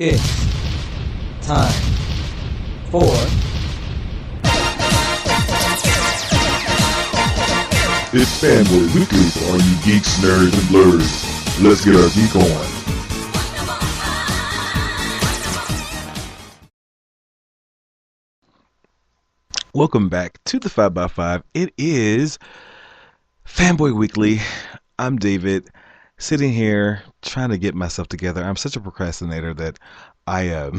It's time for It's Fanboy Weekly for all you geeks, nerds, and blurs. Let's get our geek on. Welcome back to the 5x5. It is Fanboy Weekly. I'm David, sitting here trying to get myself together. I'm such a procrastinator that I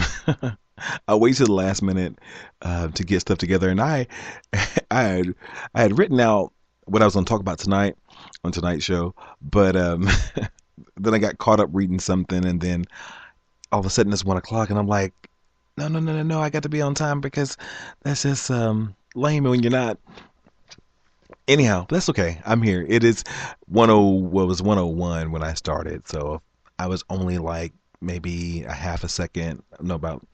I wait till the last minute to get stuff together, and I had written out what I was going to talk about tonight on tonight's show, but then I got caught up reading something, and then all of a sudden it's 1 o'clock, and I'm like, no, I got to be on time because that's just lame when you're not. Anyhow, that's okay. I'm here. It is 101 when I started, so I was only like maybe a half a second, no, about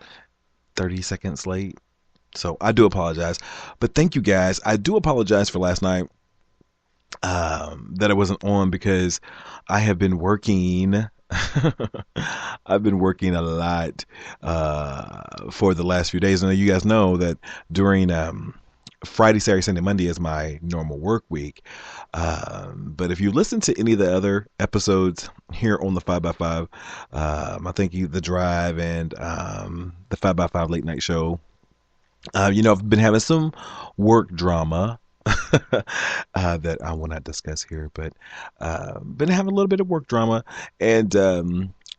30 seconds late. So I do apologize, but thank you guys. I do apologize for last night that I wasn't on because I have been working. I've been working a lot for the last few days. And you guys know that during Friday, Saturday, Sunday, Monday is my normal work week. But if you listen to any of the other episodes here on the 5x5, I think The Drive and the 5x5 Late Night Show, I've been having some work drama that I will not discuss here, but been having a little bit of work drama, and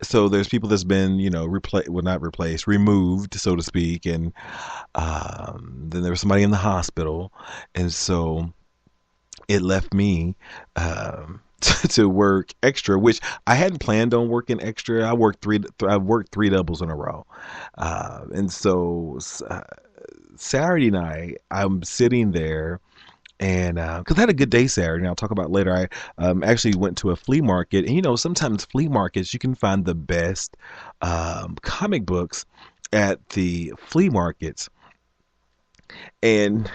so there's people that's been, not replaced, removed, so to speak, and then there was somebody in the hospital, and so it left me to work extra, which I hadn't planned on working extra. I worked three doubles in a row, and so Saturday night I'm sitting there. And because I had a good day Saturday, and I'll talk about it later. I actually went to a flea market, and sometimes flea markets you can find the best comic books at the flea markets, and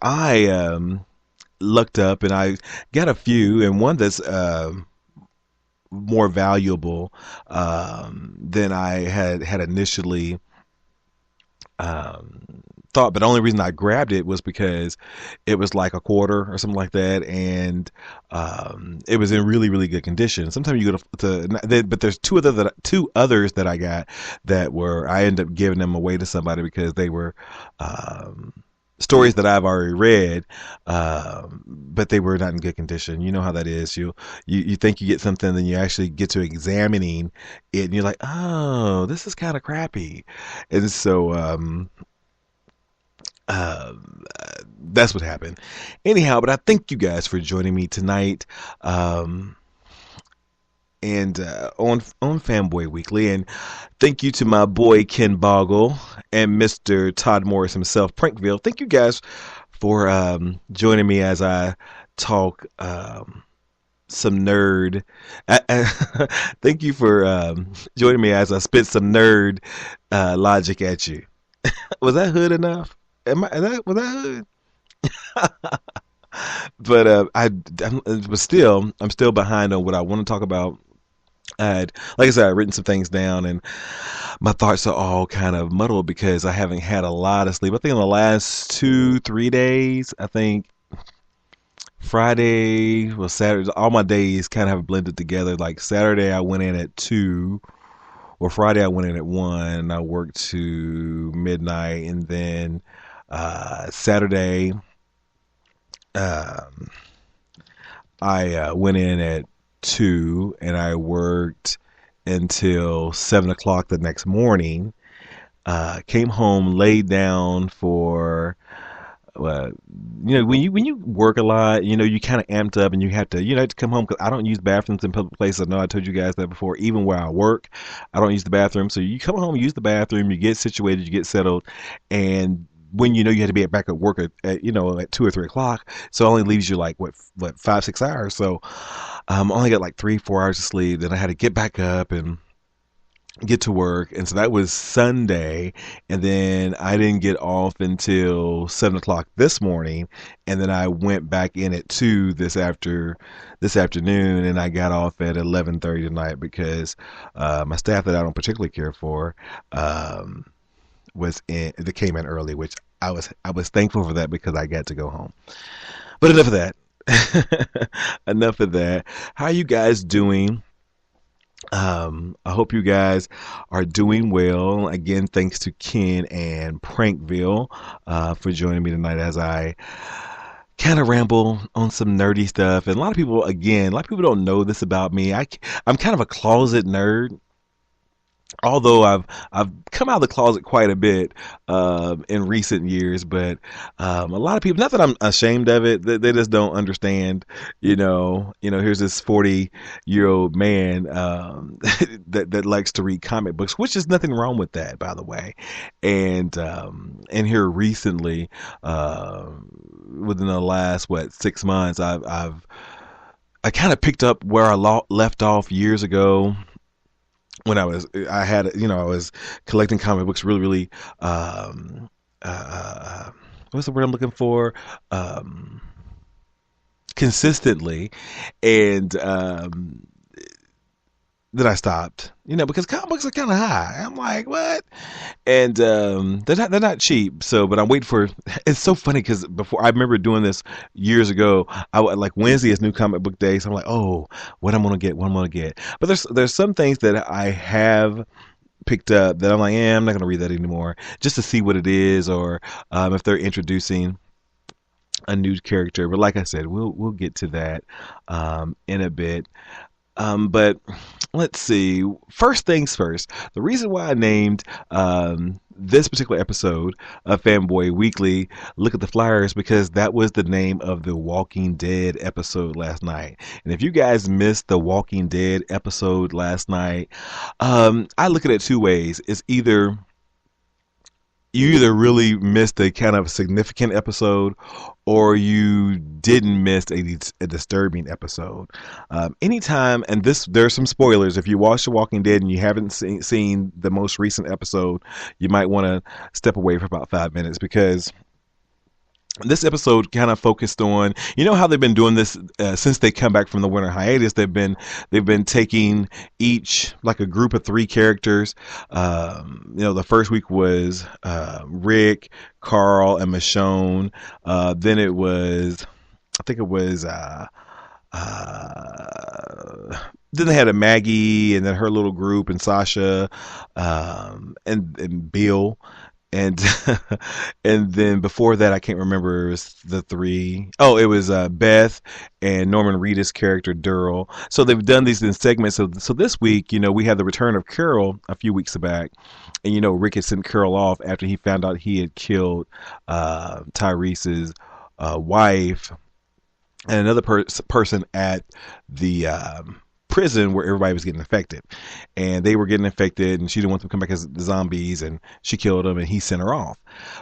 I looked up and I got a few, and one that's more valuable than I had initially thought, but the only reason I grabbed it was because it was like a quarter or something like that, and it was in really, really good condition. Sometimes you go but there's two others that I got that I ended up giving them away to somebody because they were stories that I've already read, but they were not in good condition. You know how that is. You think you get something, then you actually get to examining it, and you're like, oh, this is kind of crappy, and so that's what happened. Anyhow, but I thank you guys for joining me tonight, and on Fanboy Weekly, and thank you to my boy Ken Boggle and Mr. Todd Morris himself, Prankville. Thank you guys for joining me as I talk some nerd. Thank you for joining me as I spit some nerd logic at you. Was that hood enough? Was that hood? But I'm still behind on what I want to talk about. Like I said, I've written some things down, and my thoughts are all kind of muddled because I haven't had a lot of sleep. I think in the last 2-3 days, I think Friday, well, Saturday, all my days kind of have blended together. Like Saturday, I went in at 2. Or Friday, I went in at 1. And I worked to midnight, and then Saturday, I went in at 2, and I worked until 7 o'clock the next morning. Came home, laid down for. When you work a lot, you kind of amped up, and you have to come home, because I don't use bathrooms in public places. I know I told you guys that before. Even where I work, I don't use the bathroom. So you come home, use the bathroom, you get situated, you get settled, and when you have to be back at work at 2 or 3 o'clock, so it only leaves you like what 5-6 hours. So only got like 3-4 hours of sleep. Then I had to get back up and get to work, and so that was Sunday, and then I didn't get off until 7 o'clock this morning, and then I went back in at 2 this afternoon, and I got off at 11:30 tonight because my staff that I don't particularly care for um, they came in early, which I was thankful for that because I got to go home. But enough of that. Enough of that. How are you guys doing? I hope you guys are doing well. Again, thanks to Ken and Prankville for joining me tonight as I kind of ramble on some nerdy stuff. And a lot of people don't know this about me. I'm kind of a closet nerd. Although I've come out of the closet quite a bit in recent years, but a lot of people, not that I'm ashamed of it, they just don't understand. Here's this 40-year-old man that likes to read comic books, which is nothing wrong with that, by the way. And here recently, within the last 6 months, I kind of picked up where I left off years ago when I was collecting comic books really, really, what's the word I'm looking for? Consistently. And, then I stopped, because comic books are kind of high. I'm like, what? And they're not cheap. So, but I'm waiting for. It's so funny because before I remember doing this years ago. I would, like, Wednesday is new comic book day, so I'm like, oh, what I'm gonna get, what I'm gonna get. But there's some things that I have picked up that I'm like, I'm not gonna read that anymore, just to see what it is, or if they're introducing a new character. But like I said, we'll get to that in a bit. But let's see. First things first. The reason why I named this particular episode of Fanboy Weekly Look at the Flyers, because that was the name of the Walking Dead episode last night. And if you guys missed the Walking Dead episode last night, I look at it two ways. It's you either really missed a kind of significant episode, or you didn't miss a disturbing episode. Anytime, and there's some spoilers. If you watch The Walking Dead and you haven't seen the most recent episode, you might want to step away for about 5 minutes, because this episode kind of focused on, how they've been doing this since they come back from the winter hiatus. They've been taking each, like, a group of 3 characters. The first week was Rick, Carl, and Michonne. Then it was, I think it was, then they had a Maggie, and then her little group, and Sasha, and Bill. And and then before that, I can't remember. It was the 3. Oh, it was Beth and Norman Reedus' character Durrell. So they've done these in segments. So this week, we had the return of Carol a few weeks back, and Rick had sent Carol off after he found out he had killed Tyrese's wife and another person at the prison where everybody was getting infected, and they were getting infected, and she didn't want them to come back as zombies, and she killed them, and he sent her off.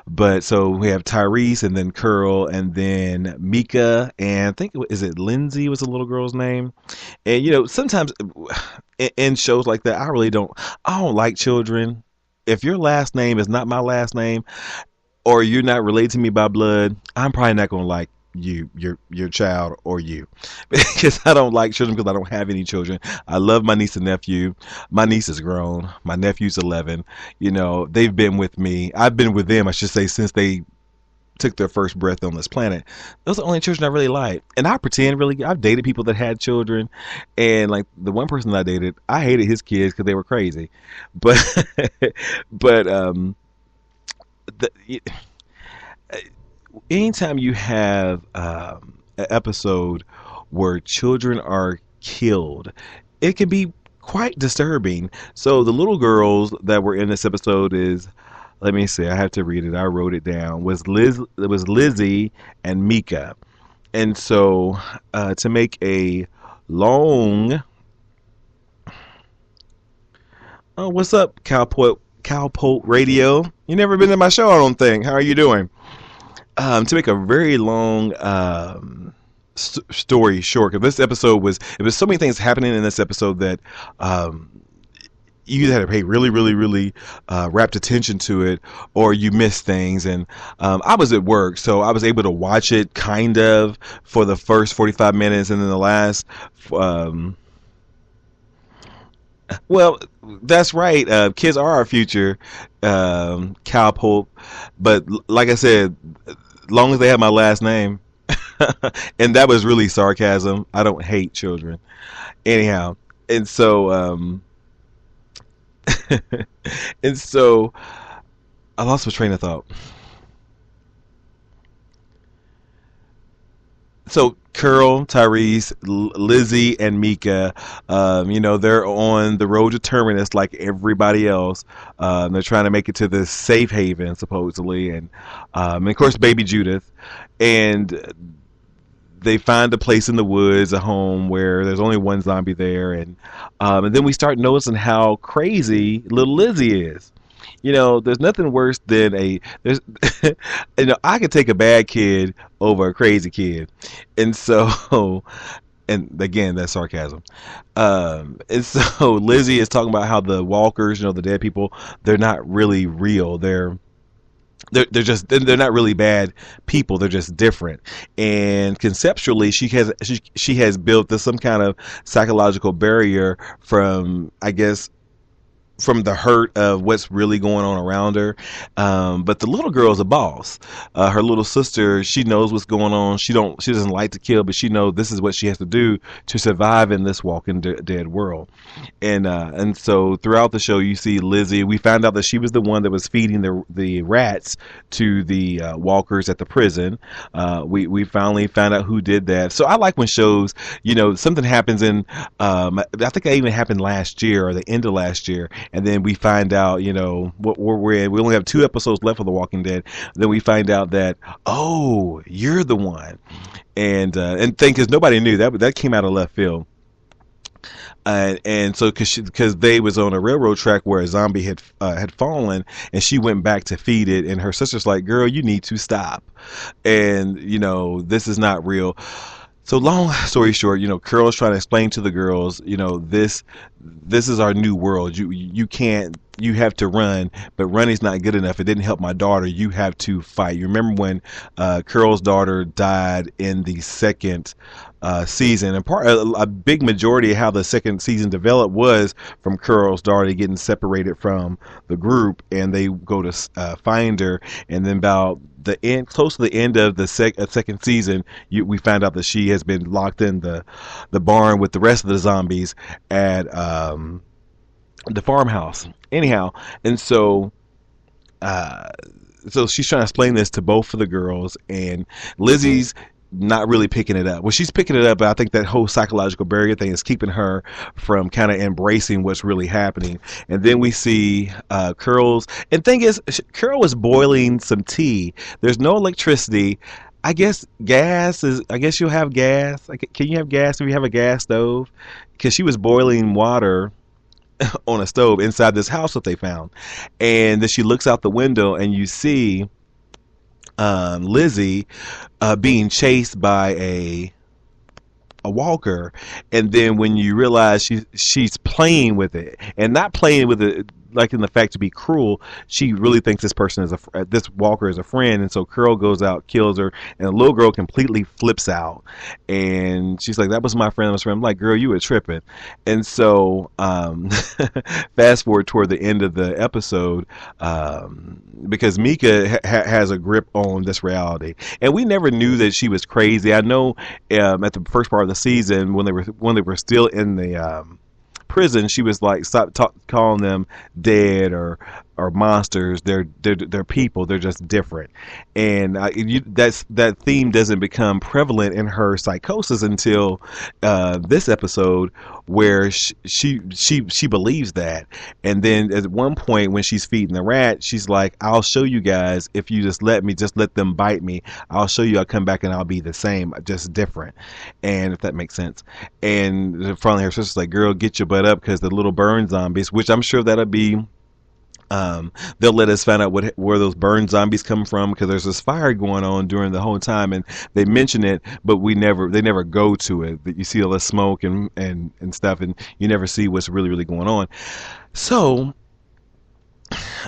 But so we have Tyrese, and then Curl, and then Mika, and I think is it Lindsay was the little girl's name. And sometimes in shows like that, I don't like children. If your last name is not my last name, or you're not related to me by blood, I'm probably not gonna like your child, or you, because I don't like children, because I don't have any children. I love my niece and nephew. My niece is grown. My nephew's 11. They've been with me. I've been with them, I should say, since they took their first breath on this planet. Those are the only children I really like. And I've dated people that had children, and like the one person that I dated, I hated his kids because they were crazy. But but anytime you have an episode where children are killed, it can be quite disturbing. So the little girls that were in this episode is, let me see, I have to read it. I wrote it down. It was Lizzie and Mika. And so to make a long, oh, what's up, Cowpoke Radio? You never been to my show, I don't think. How are you doing? To make a very long story short, because this episode there was so many things happening in this episode that you either had to pay really, really, really rapt attention to it, or you missed things. And I was at work, so I was able to watch it kind of for the first 45 minutes, and then the last. Um, well, that's right. Kids are our future, cowpoke. But like I said, long as they have my last name, and that was really sarcasm. I don't hate children, anyhow. And so, and so I lost my train of thought. So Curl, Tyrese, Lizzie, and Mika, they're on the road to Terminus like everybody else. They're trying to make it to this safe haven, supposedly, and of course, baby Judith, and they find a place in the woods, a home where there's only one zombie there, and then we start noticing how crazy little Lizzie is. There's nothing worse than there's I could take a bad kid over a crazy kid. And so and again, that's sarcasm. And so Lizzie is talking about how the walkers, the dead people, they're not really real. They're not really bad people. They're just different. And conceptually, she has built some kind of psychological barrier from, I guess, from the hurt of what's really going on around her. But the little girl's a boss. Her little sister, she knows what's going on. She doesn't like to kill, but she knows this is what she has to do to survive in this walking dead world. And so throughout the show, you see Lizzie. We found out that she was the one that was feeding the rats to the walkers at the prison. We finally found out who did that. So I like when shows, something happens in. I think that even happened last year or the end of last year. And then we find out, what we're in. We only have 2 episodes left of The Walking Dead. Then we find out that, oh, you're the one, and because nobody knew that came out of left field. And so because they was on a railroad track where a zombie had fallen, and she went back to feed it, and her sister's like, "Girl, you need to stop," and this is not real. So long story short, Carol's trying to explain to the girls, this is our new world. You can't, you have to run, but running's not good enough. It didn't help my daughter. You have to fight. You remember when Carol's daughter died in the second season, and a big majority of how the second season developed was from Carol's daughter getting separated from the group, and they go to find her, and then about the end, close to the end of the second season, we found out that she has been locked in the barn with the rest of the zombies at the farmhouse. Anyhow, and so she's trying to explain this to both of the girls, and Lizzie's not really picking it up. Well, she's picking it up, but I think that whole psychological barrier thing is keeping her from kind of embracing what's really happening. And then we see Curls, and thing is, Curl was boiling some tea. There's no electricity. I guess gas is. I guess you'll have gas. Can you have gas if you have a gas stove? Because she was boiling water on a stove inside this house that they found, and then she looks out the window, and you see Lizzie being chased by a walker, and then when you realize she's playing with it, and not playing with it like in the fact to be cruel, she really thinks this walker is a friend, and so Curl goes out, kills her, and the little girl completely flips out, and she's like, "That was my friend, I'm like, girl, you were tripping." And so fast forward toward the end of the episode, because Mika has a grip on this reality, and we never knew that she was crazy. I know at the first part of the season when they were still in the prison, she was like, stop calling them dead or monsters. They're people. They're just different. And that theme doesn't become prevalent in her psychosis until this episode, where she believes that. And then at one point when she's feeding the rat, she's like, "I'll show you guys if you just let them bite me. I'll show you. I'll come back and I'll be the same, just different." And if that makes sense. And finally her sister's like, "Girl, get your butt up, because the little burn zombies," which I'm sure that'll be They'll let us find out where those burn zombies come from because there's this fire going on during the whole time, and they mention it, but they never go to it. That you see all the smoke and stuff, and you never see what's really going on. So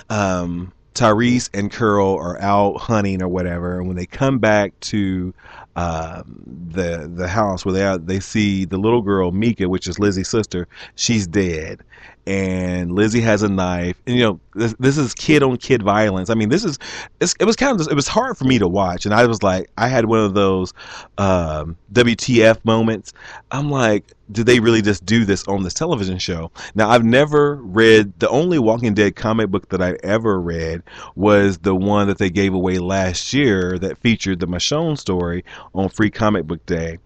Tyrese and Curl are out hunting or whatever, and when they come back to the house where they see the little girl Mika, which is Lizzie's sister. She's dead, and Lizzie has a knife. And this is kid on kid violence. I mean, it was kind of, it was hard for me to watch, and I was like, I had one of those WTF moments. I'm like, did they really just do this on this television show? Now, I've never read, the only Walking Dead comic book that I ever read was the one that they gave away last year that featured the Michonne story on Free Comic Book Day.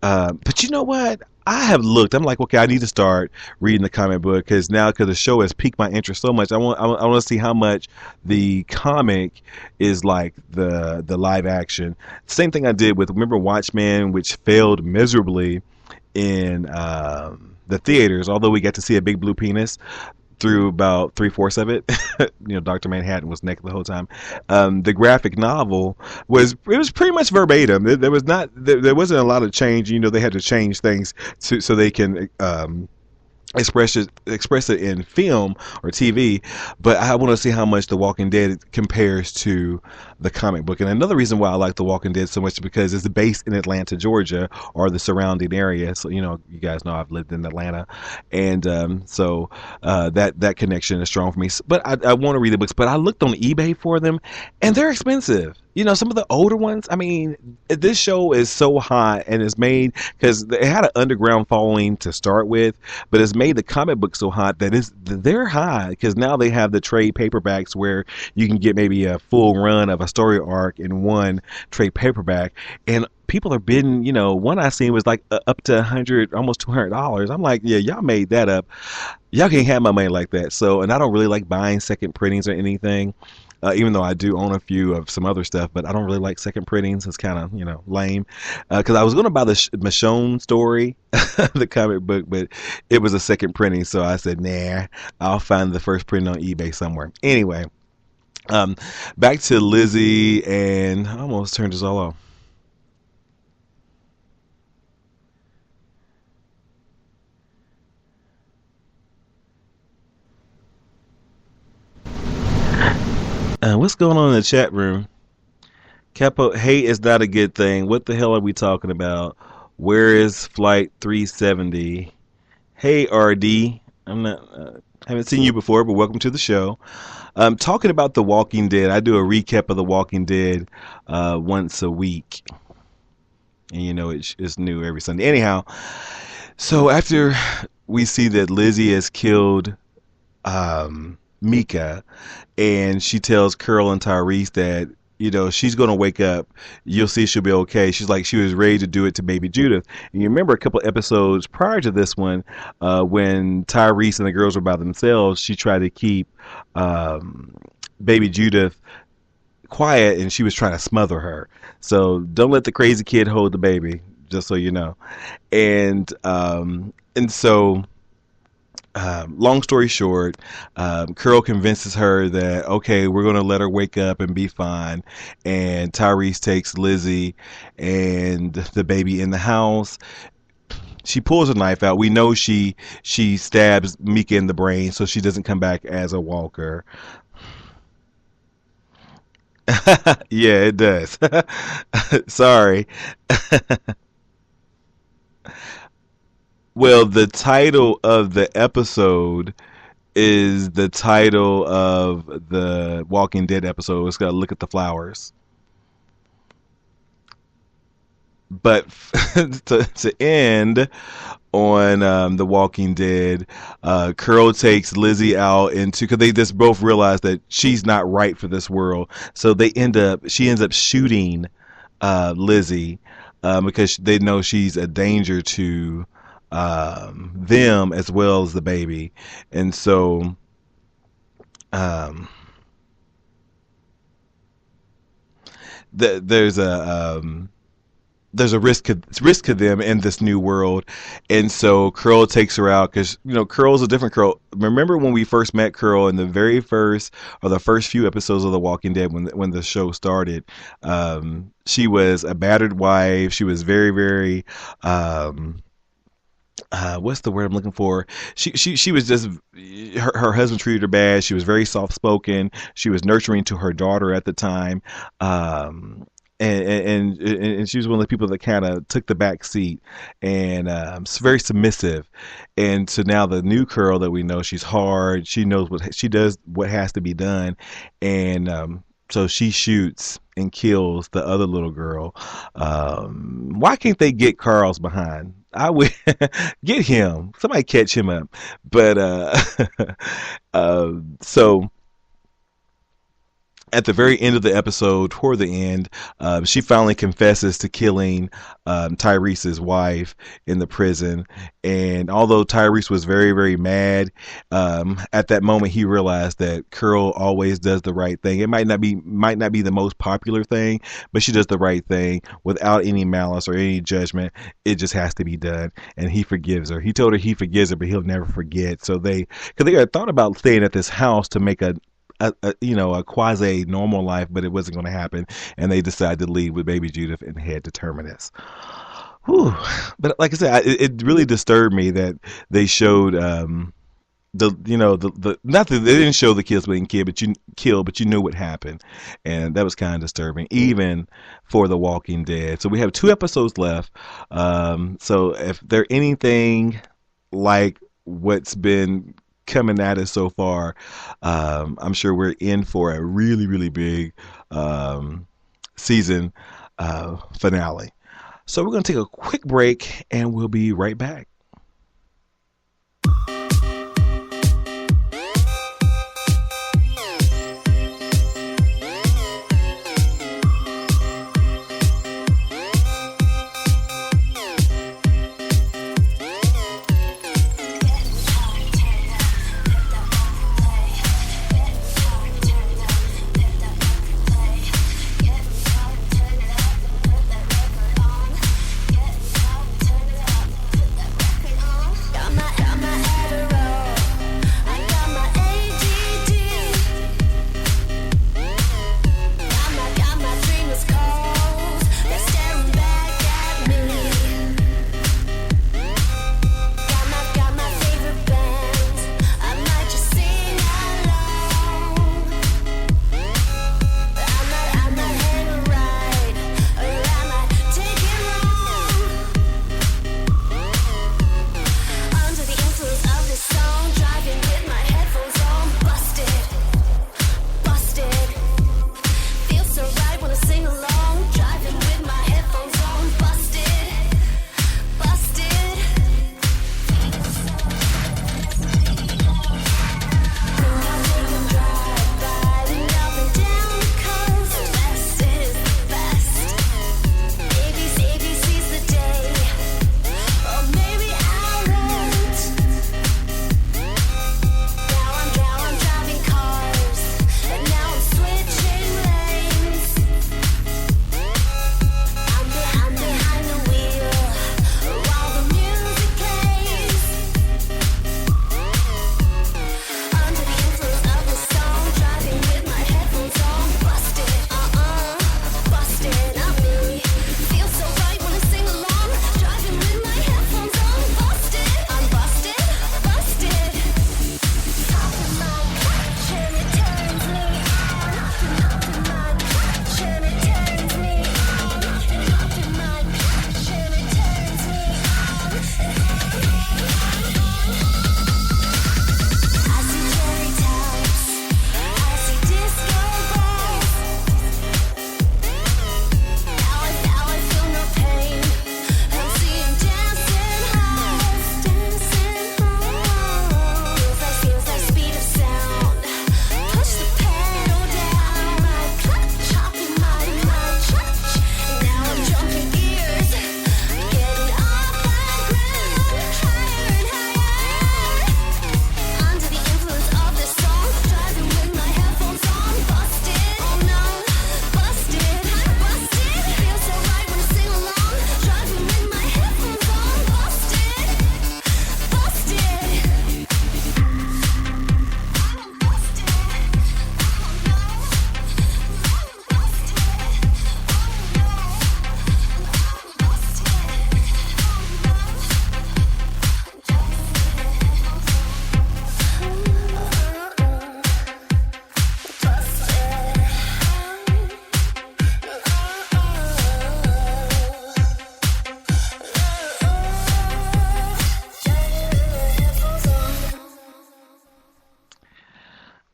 But you know what? I have looked. I'm like, okay, I need to start reading the comic book because the show has piqued my interest so much. I want to see how much the comic is like the live action. Same thing I did with, remember Watchmen, which failed miserably in the theaters. Although we got to see a big blue penis through about 3/4 of it. Dr. Manhattan was naked the whole time. The graphic novel was pretty much verbatim. There wasn't a lot of change. They had to change things so they can express it in film or TV, but I want to see how much The Walking Dead compares to the comic book. And another reason why I like The Walking Dead so much is because it's based in Atlanta, Georgia, or the surrounding area. So you guys know I've lived in Atlanta, and so that connection is strong for me. But I want to read the books, but I looked on eBay for them, and they're expensive. Some of the older ones, I mean, this show is so hot, and it's made because it had an underground following to start with, but it's made the comic book so hot that they're high because now they have the trade paperbacks where you can get maybe a full run of a story arc in one trade paperback, and people are bidding. One I seen was like up to $100, almost $200. I'm like, yeah, y'all made that up. Y'all can't have my money like that. So, and I don't really like buying second printings or anything. Even though I do own a few of some other stuff, but I don't really like second printings. It's kind of, lame. Because I was going to buy the Michonne story, the comic book, but it was a second printing. So I said, nah, I'll find the first print on eBay somewhere. Anyway, back to Lizzie, and I almost turned this all off. What's going on in the chat room? Capo, hate is not a good thing. What the hell are we talking about? Where is Flight 370? Hey, RD. I'm not. Haven't seen you before, but welcome to the show. Talking about The Walking Dead. I do a recap of The Walking Dead once a week, and it's new every Sunday. Anyhow, so after we see that Lizzie has killed Mika, and she tells Curl and Tyrese that she's gonna wake up. You'll see she'll be okay. She's like, she was ready to do it to baby Judith. And you remember a couple episodes prior to this one, when Tyrese and the girls were by themselves, she tried to keep baby Judith quiet, and she was trying to smother her. So don't let the crazy kid hold the baby, just so you know. And so long story short, Curl convinces her that, okay, we're going to let her wake up and be fine. And Tyrese takes Lizzie and the baby in the house. She pulls a knife out. We know she stabs Mika in the brain so she doesn't come back as a walker. Yeah, it does. Sorry. Well, the title of the episode is the title of the Walking Dead episode. It's got to Look at the Flowers. But to end on The Walking Dead, Curl takes Lizzie out because they just both realize that she's not right for this world. So she ends up shooting Lizzie because they know she's a danger to them as well as the baby. And so there's a there's a risk to them in this new world, and so Curl takes her out because Curl's a different Curl. Remember when we first met Curl in the very first or the first few episodes of The Walking Dead when the show started? She was a battered wife. She was very very what's the word I'm looking for? She was just her husband treated her bad. She was very soft spoken. She was nurturing to her daughter at the time. And she was one of the people that kind of took the back seat and very submissive. And so now the new Curl that we know, she's hard. She knows she does what has to be done, and so she shoots and kills the other little girl. Why can't they get Carl's behind? I would get him. Somebody catch him up. But so at the very end of the episode, toward the end, she finally confesses to killing Tyrese's wife in the prison. And although Tyrese was very, very mad, at that moment he realized that Curl always does the right thing. It might not be the most popular thing, but she does the right thing without any malice or any judgment. It just has to be done, and he forgives her. He told her he forgives her, but he'll never forget. So because they had thought about staying at this house to make a quasi normal life, but it wasn't going to happen, and they decided to leave with baby Judith and head to Terminus. Whew. But like I said, it really disturbed me that they showed the not that they didn't show the kids being killed, but you knew what happened, and that was kind of disturbing, even for The Walking Dead. So we have 2 episodes left. So if there anything like what's been coming at us so far, I'm sure we're in for a really, really big season finale. So we're going to take a quick break, and we'll be right back.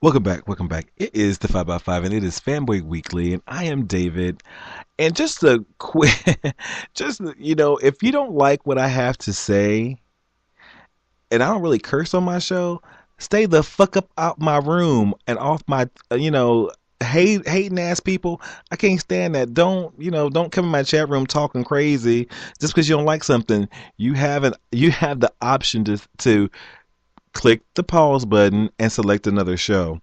Welcome back. Welcome back. It is the 5 by 5 and it is Fanboy Weekly and I am David. And just a quick just if you don't like what I have to say and I don't really curse on my show, stay the fuck up out my room and off my hating ass people. I can't stand that. Don't come in my chat room talking crazy just because you don't like something. You have the option to click the pause button and select another show.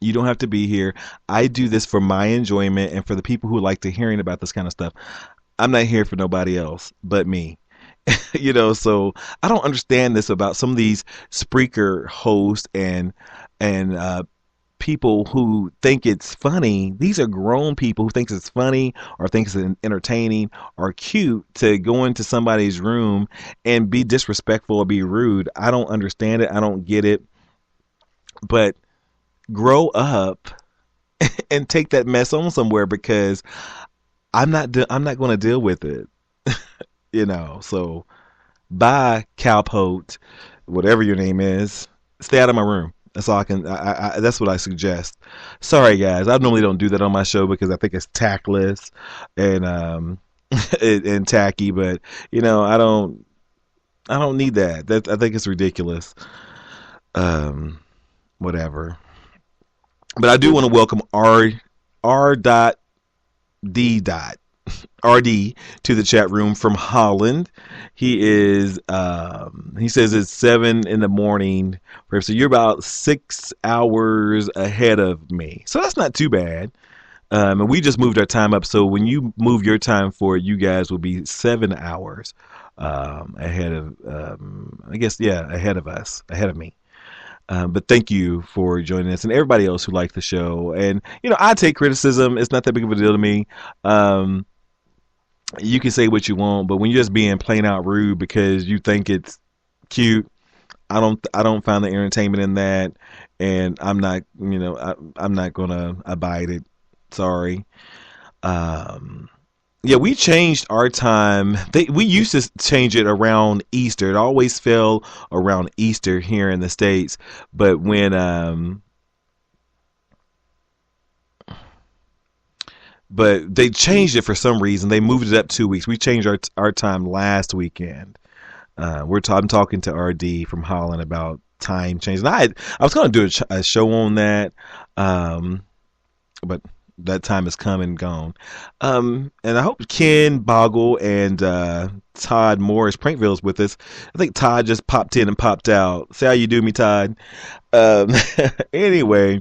You don't have to be here. I do this for my enjoyment and for the people who like to hearing about this kind of stuff. I'm not here for nobody else but me. So I don't understand this about some of these Spreaker hosts and people who think it's funny. These are grown people who think it's funny or thinks it's entertaining or cute to go into somebody's room and be disrespectful or be rude. I don't understand it. I don't get it. But grow up and take that mess on somewhere because I'm not going to deal with it. So bye, cowpote, whatever your name is. Stay out of my room. That's all I can. That's what I suggest. Sorry, guys. I normally don't do that on my show because I think it's tactless and and tacky. But I don't. I don't need that. I think it's ridiculous. Whatever. But I do want to welcome R. D. RD to the chat room from Holland. He says it's 7 in the morning. So you're about 6 hours ahead of me. So that's not too bad. And we just moved our time up. So when you move your time forward, you guys will be 7 hours ahead of, ahead of us, ahead of me. But thank you for joining us and everybody else who liked the show. And, I take criticism. It's not that big of a deal to me. You can say what you want, but when you're just being plain out rude because you think it's cute, I don't find the entertainment in that. And I'm not, I'm not going to abide it. Sorry. Yeah, we changed our time. We used to change it around Easter. It always fell around Easter here in the States. But but they changed it for some reason. They moved it up 2 weeks. We changed our time last weekend. I'm talking to RD from Holland about time change. And I was going to do a show on that, but that time has come and gone. And I hope Ken Boggle and Todd Morris Prankville is with us. I think Todd just popped in and popped out. Say how you do, me, Todd. Anyway,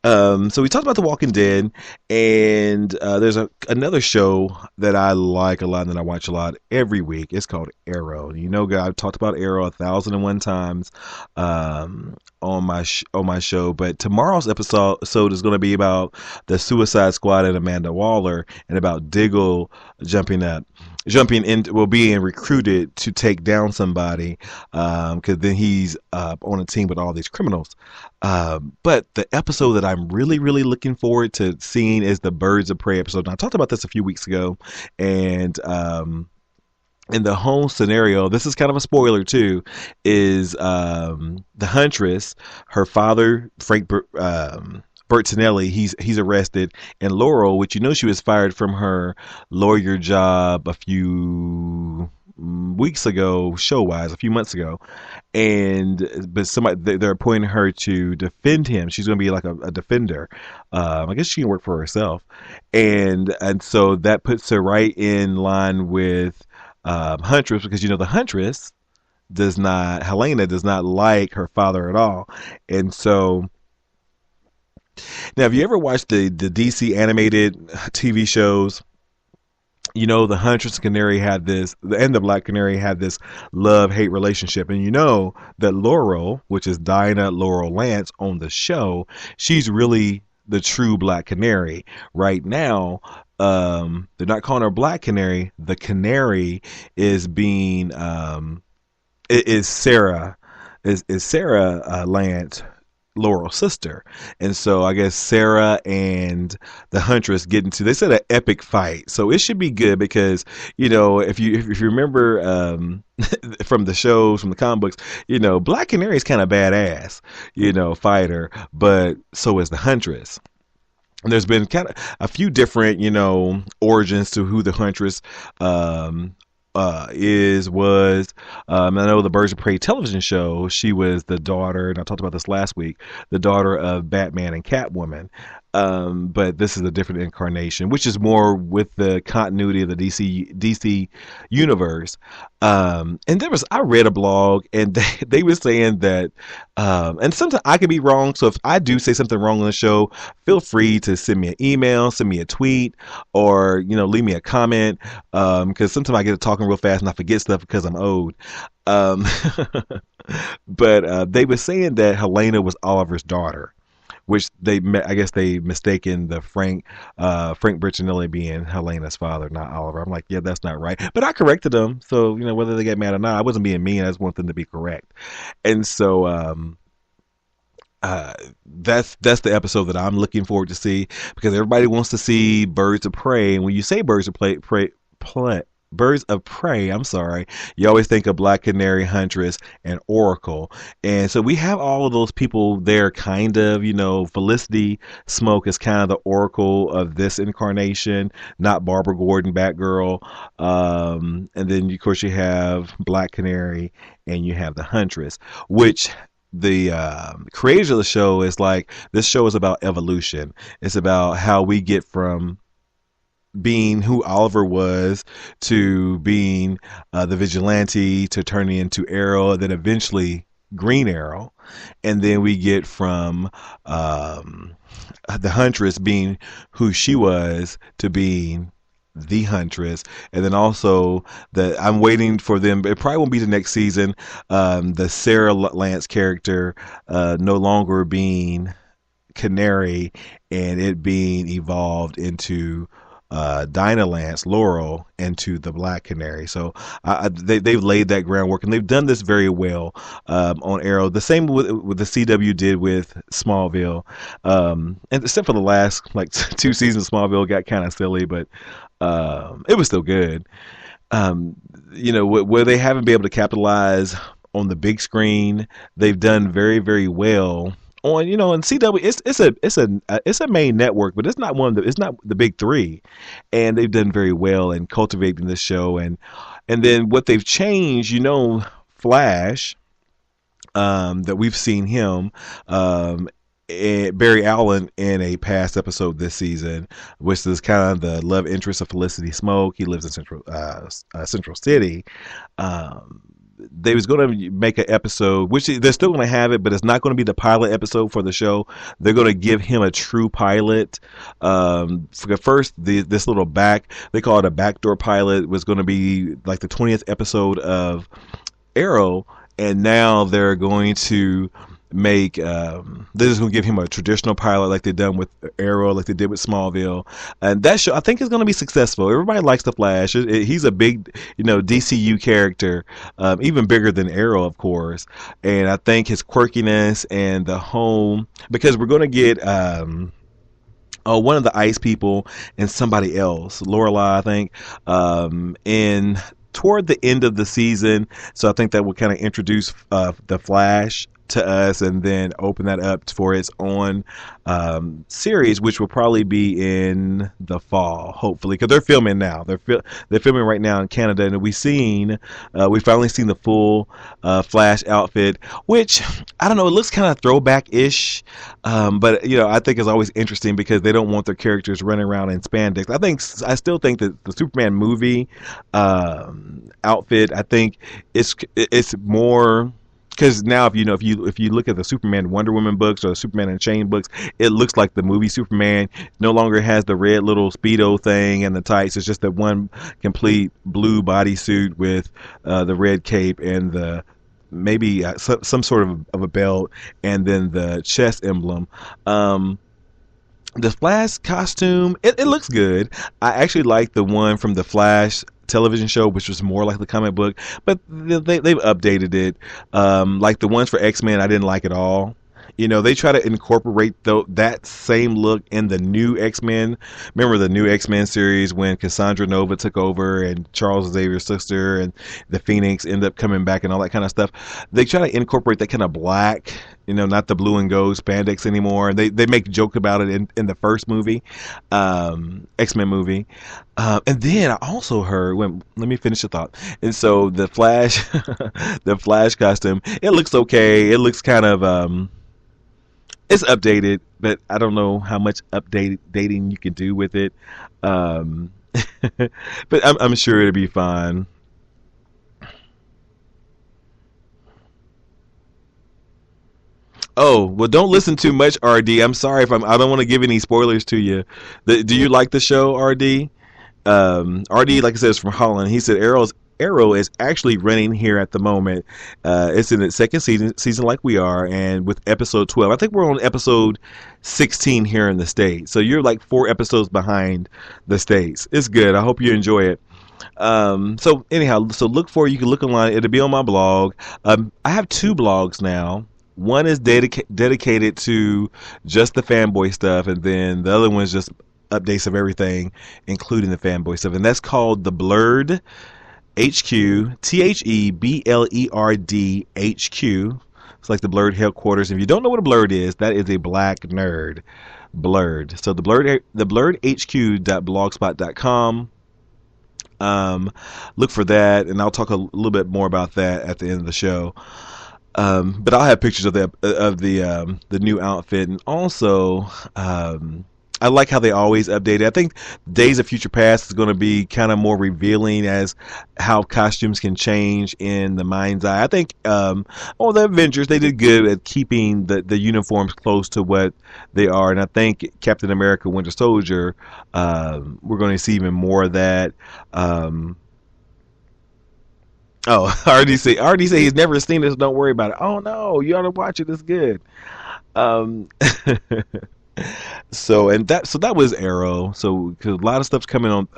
so we talked about The Walking Dead, and there's another show that I like a lot and that I watch a lot every week. It's called Arrow. I've talked about Arrow 1,001 times on my show, but tomorrow's episode is going to be about the Suicide Squad and Amanda Waller, and about Diggle being recruited to take down somebody, because then he's on a team with all these criminals. But the episode that I'm really, really looking forward to seeing is the Birds of Prey episode. And I talked about this a few weeks ago, and in the home scenario, this is kind of a spoiler too, is the Huntress, her father, Frank Bertinelli, he's arrested, and Laurel, which she was fired from her lawyer job a few weeks ago, show-wise, a few months ago, but they're appointing her to defend him. She's going to be like a defender. I guess she can work for herself, and so that puts her right in line with Huntress, because the Huntress Helena does not like her father at all, and so. Now, have you ever watched the DC animated TV shows? The Huntress Canary and the Black Canary had this love-hate relationship. And that Laurel, which is Dinah Laurel Lance on the show, she's really the true Black Canary. Right now, they're not calling her Black Canary. The Canary is is Sarah Lance, Laurel's sister. And so I guess Sarah and the Huntress get into, they said, an epic fight. So it should be good because, if you remember from the shows, from the comic books, Black Canary is kind of badass, fighter, but so is the Huntress. And there's been kind of a few different, origins to who the Huntress was. I know the Birds of Prey television show, she was the daughter, and I talked about this last week, the daughter of Batman and Catwoman. But this is a different incarnation, which is more with the continuity of the DC universe. And I read a blog, and they were saying that, and sometimes I could be wrong. So if I do say something wrong on the show, feel free to send me an email, send me a tweet, or leave me a comment. Because sometimes I get to talking real fast and I forget stuff because I'm old. But they were saying that Helena was Oliver's daughter, which I guess they mistaken the Frank Briccinelli being Helena's father, not Oliver. I'm like, yeah, that's not right. But I corrected them, so whether they get mad or not, I wasn't being mean. I just want them to be correct. And so that's the episode that I'm looking forward to see, because everybody wants to see Birds of Prey. And when you say Birds of Prey, I'm sorry, you always think of Black Canary, Huntress, and Oracle. And so we have all of those people there, kind of, Felicity Smoke is kind of the Oracle of this incarnation, not Barbara Gordon, Batgirl. And then, of course, you have Black Canary and you have the Huntress, which the creators of the show is like, this show is about evolution. It's about how we get from being who Oliver was to being the vigilante, to turning into Arrow, then eventually Green Arrow. And then we get from the Huntress being who she was to being the Huntress. And then also that I'm waiting for them, it probably won't be the next season, the Sarah Lance character no longer being Canary and it being evolved into Dinah Lance, Laurel, into the Black Canary. So they've laid that groundwork, and they've done this very well on Arrow. The same with the CW did with Smallville, and except for the last like 2 seasons, Smallville got kind of silly, but it was still good. Where they haven't been able to capitalize on the big screen, they've done very, very well on, in CW. It's a main network, but it's not it's not the big three, and they've done very well in cultivating this show. And then what they've changed, Flash, that we've seen him, Barry Allen in a past episode this season, which is kind of the love interest of Felicity Smoke. He lives in Central City. They was going to make an episode, which they're still going to have it, but it's not going to be the pilot episode for the show. They're going to give him a true pilot. For first, this little they call it a backdoor pilot, was going to be like the 20th episode of Arrow, and now they're going to make they're just gonna give him a traditional pilot like they've done with Arrow, like they did with Smallville, and that show I think is going to be successful. Everybody likes the Flash. He's a big DCU character, even bigger than Arrow, of course, and I think his quirkiness and the home, because we're going to get one of the Ice people and somebody else, Lorelai, I think, in toward the end of the season. So I think that will kind of introduce the Flash to us, and then open that up for its own series, which will probably be in the fall, hopefully, because they're filming now. They're filming right now in Canada, and we finally seen the full Flash outfit, which I don't know, it looks kind of throwback-ish, but I think it's always interesting because they don't want their characters running around in spandex. I still think that the Superman movie outfit, I think it's more. Because now, if you look at the Superman Wonder Woman books or the Superman and Chain books, it looks like the movie Superman. No longer has the red little Speedo thing and the tights. It's just that one complete blue bodysuit with the red cape and the maybe some sort of a belt, and then the chest emblem. The Flash costume, it looks good. I actually like the one from the Flash television show, which was more like the comic book, but they've updated it. Like the ones for X-Men, I didn't like at all. They try to incorporate that same look in the new X-Men. Remember the new X-Men series when Cassandra Nova took over and Charles Xavier's sister and the Phoenix ended up coming back and all that kind of stuff. They try to incorporate that kind of black, not the blue and gold spandex anymore. They make joke about it in the first movie, X-Men movie. And then I also heard let me finish the thought. And so the Flash, the Flash costume, it looks okay. It looks kind of, it's updated, but I don't know how much dating you can do with it. But I'm sure it'll be fine. Oh, well, don't listen too much, RD. I'm sorry if I don't want to give any spoilers to you. Do you like the show, RD? RD, like I said, is from Holland. He said Arrow is actually running here at the moment. It's in its second season like we are, and with episode 12. I think we're on episode 16 here in the States. So you're like 4 episodes behind the States. It's good. I hope you enjoy it. So anyhow, you can look online. It'll be on my blog. I have 2 blogs now. One is dedicated to just the fanboy stuff, and then the other one is just updates of everything, including the fanboy stuff. And that's called The Blurred HQ, TheBlerd HQ. It's like the Blurred headquarters. If you don't know what a blurred is, that is a black nerd. Blurred. So the blurredhq.blogspot.com. Look for that, and I'll talk a little bit more about that at the end of the show. But I'll have pictures of the new outfit, and also I like how they always update it. I think Days of Future Past is going to be kind of more revealing as how costumes can change in the mind's eye. I think the Avengers, they did good at keeping the uniforms close to what they are, and I think Captain America Winter Soldier, we're going to see even more of that. I already say he's never seen this. Don't worry about it. Oh no, you ought to watch it. It's good. So that was Arrow. So because a lot of stuff's coming up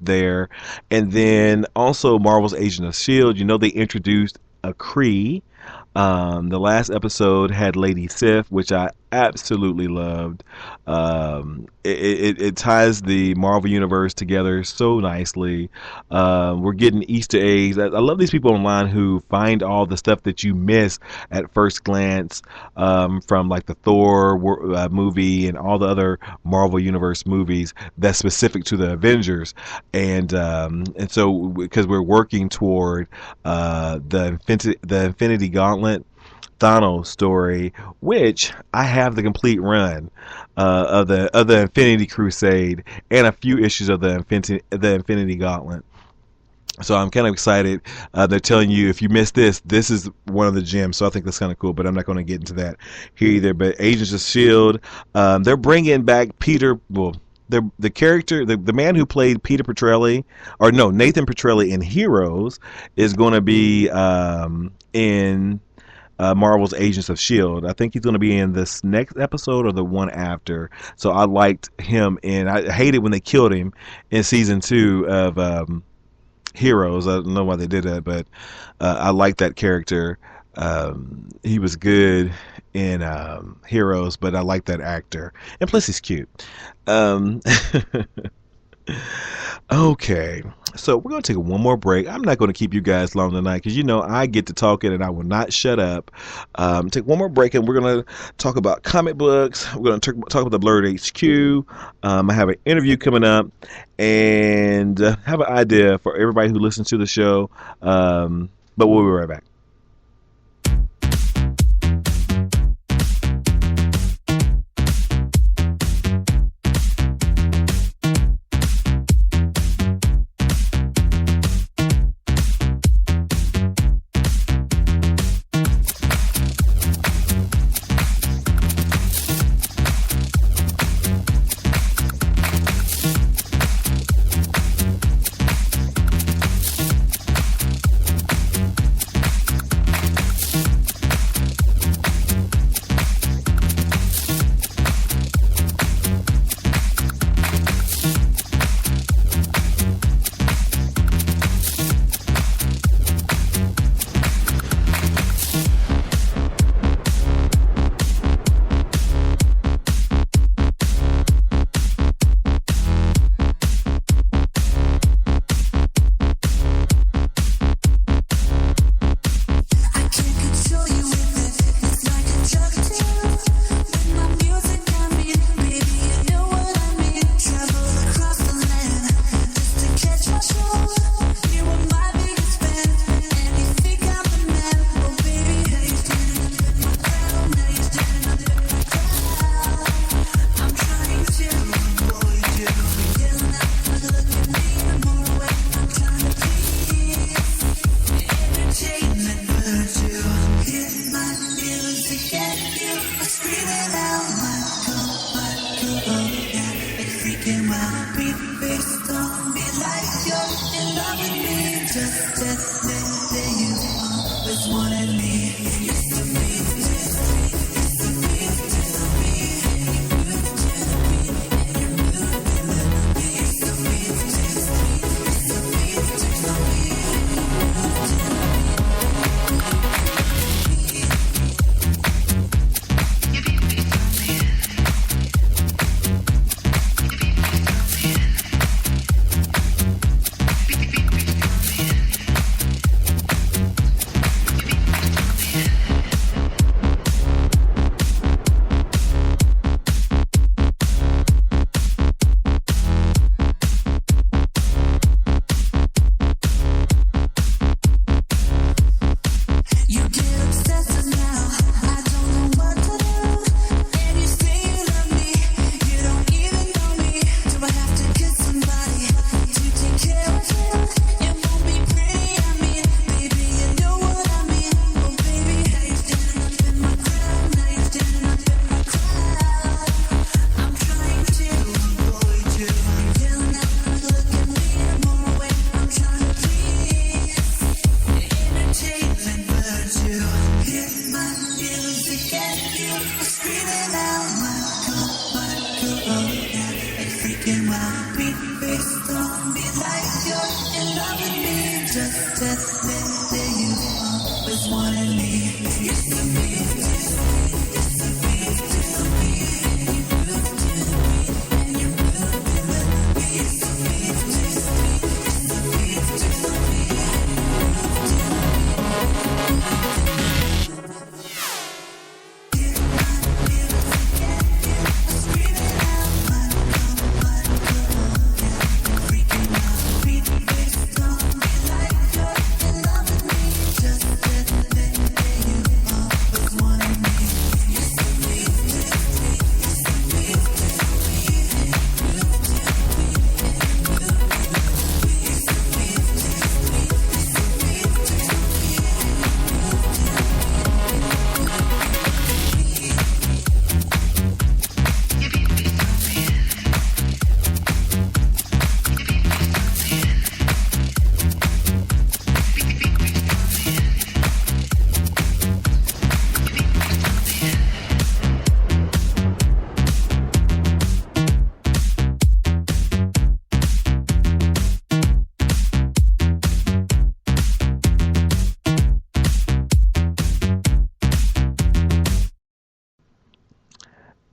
there, and then also Marvel's Agent of Shield. They introduced a Kree. The last episode had Lady Sif, which I absolutely loved. It ties the Marvel universe together so nicely. We're getting Easter eggs. I love these people online who find all the stuff that you miss at first glance, from like the Thor movie and all the other Marvel universe movies that's specific to the Avengers. And so because we're working toward the Infinity Gauntlet Thanos story, which I have the complete run of the Infinity Crusade and a few issues of the Infinity Gauntlet. So I'm kind of excited. They're telling you if you miss this is one of the gems. So I think that's kind of cool, but I'm not going to get into that here either. But Agents of S.H.I.E.L.D., they're bringing back Peter. Well, the character, the man who played Nathan Petrelli in Heroes is going to be in Marvel's Agents of S.H.I.E.L.D. I think he's going to be in this next episode or the one after. So I liked him, and I hated when they killed him in season 2 of Heroes. I don't know why they did that, but I liked that character. He was good in Heroes, but I like that actor, and plus he's cute. Okay, so we're going to take one more break. I'm not going to keep you guys long tonight because I get to talking and I will not shut up. Take one more break and we're going to talk about comic books. We're going to talk about the Blurred HQ. I have an interview coming up and have an idea for everybody who listens to the show. But we'll be right back.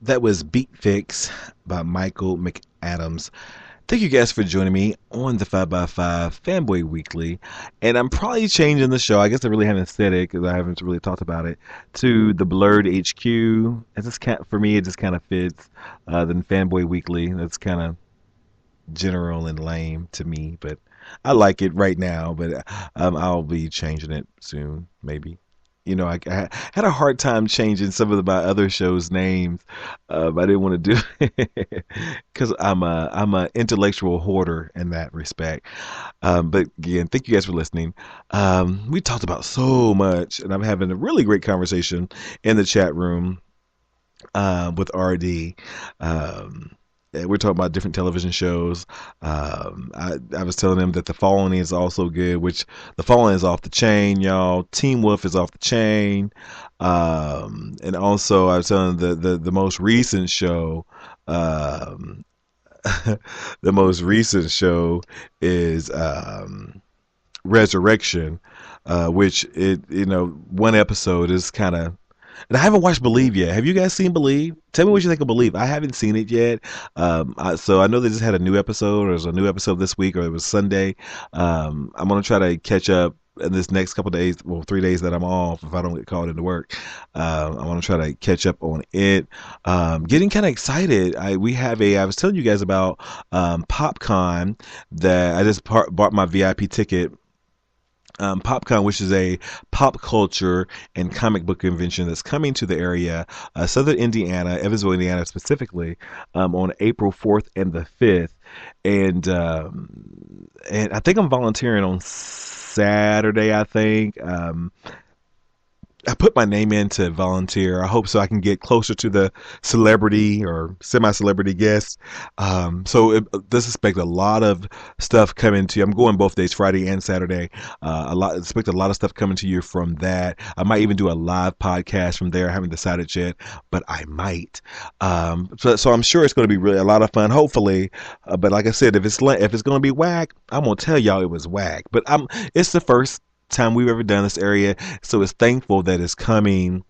That was Beat Fix by Michael McAdams. Thank you guys for joining me on the 5x5 Fanboy Weekly. And I'm probably changing the show. I guess I really haven't said it because I haven't really talked about it. To the Blurred HQ. It just for me, it just kind of fits. Than Fanboy Weekly. That's kind of general and lame to me, but I like it right now. But I'll be changing it soon, maybe. I had a hard time changing some of my other shows' names. I didn't want to do it because I'm a intellectual hoarder in that respect. But again, thank you guys for listening. We talked about so much, and I'm having a really great conversation in the chat room with RD. We're talking about different television shows. I was telling them that The Fallen is also good, which The Fallen is off the chain, y'all. Teen Wolf is off the chain. And also, I was telling them the most recent show, the most recent show is Resurrection, which one episode is kind of. And I haven't watched Believe yet. Have you guys seen Believe? Tell me what you think of Believe. I haven't seen it yet. So I know they just had a new episode. Or there's a new episode this week, or it was Sunday. I'm going to try to catch up in this next couple of days, well, 3 days that I'm off, if I don't get called into work. I want to try to catch up on it. Getting kind of excited. I was telling you guys about PopCon that I just bought my VIP ticket. PopCon, which is a pop culture and comic book convention that's coming to the area, Southern Indiana, Evansville, Indiana specifically, on April 4th and the 5th. And I think I'm volunteering on Saturday, I think. I put my name in to volunteer. I hope so I can get closer to the celebrity or semi-celebrity guests. This expect a lot of stuff coming to you. I'm going both days, Friday and Saturday. Expect a lot of stuff coming to you from that. I might even do a live podcast from there. I haven't decided yet, but I might. So I'm sure it's going to be really a lot of fun, hopefully. But like I said, if it's going to be whack, I'm going to tell y'all it was whack. But it's the first time we've ever done this area, so it's thankful that it's coming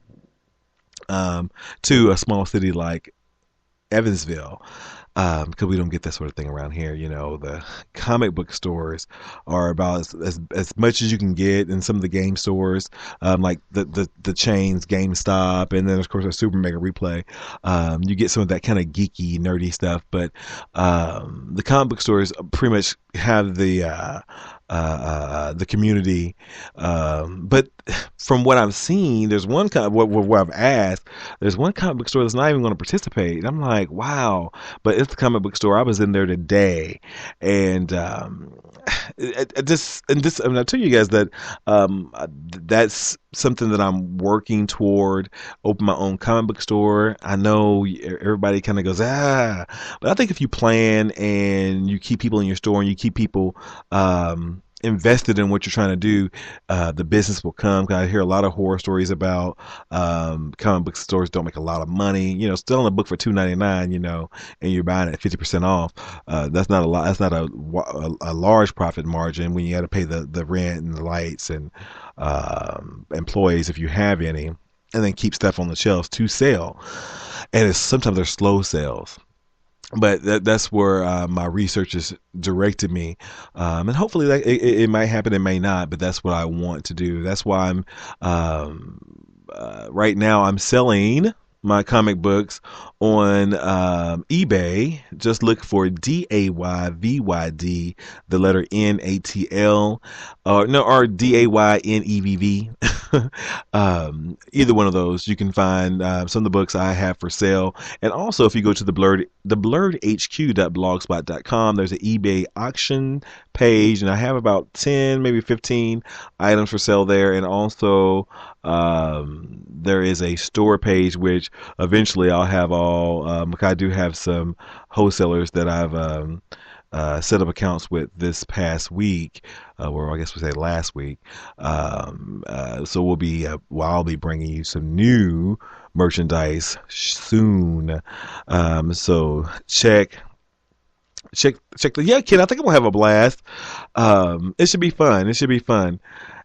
to a small city like Evansville, because we don't get that sort of thing around here. The comic book stores are about as much as you can get in some of the game stores, like the chains, GameStop, and then of course a Super Mega Replay. You get some of that kind of geeky, nerdy stuff, but the comic book stores pretty much have the community, but from what I've seen, there's one what I've asked. There's one comic book store that's not even going to participate. And I'm like, wow! But it's the comic book store. I was in there today, and I tell you guys that that's something that I'm working toward. Open my own comic book store. I know everybody kind of goes but I think if you plan and you keep people in your store and you keep people invested in what you're trying to do, the business will come. I hear a lot of horror stories about comic book stores don't make a lot of money. Selling a book for $2.99, and you're buying it at 50% off. That's not a lot. That's not a large profit margin when you got to pay the rent and the lights and employees if you have any, and then keep stuff on the shelves to sell. And sometimes they're slow sales. But that's where my research has directed me, and hopefully it might happen, it may not, but that's what I want to do. That's why I'm right now I'm selling my comic books on eBay. Just look for DAYVYD, the letter NATL, or DAYNEVV. Either one of those, you can find some of the books I have for sale. And also, if you go to theblurredhq.blogspot.com, there's an eBay auction page, and I have about 10, maybe 15 items for sale there. And also, there is a store page, which eventually I'll have all. I do have some wholesalers that I've set up accounts with this past week, or I guess we say last week. So I'll be bringing you some new merchandise soon. So check kid, I think I'm gonna have a blast. It should be fun.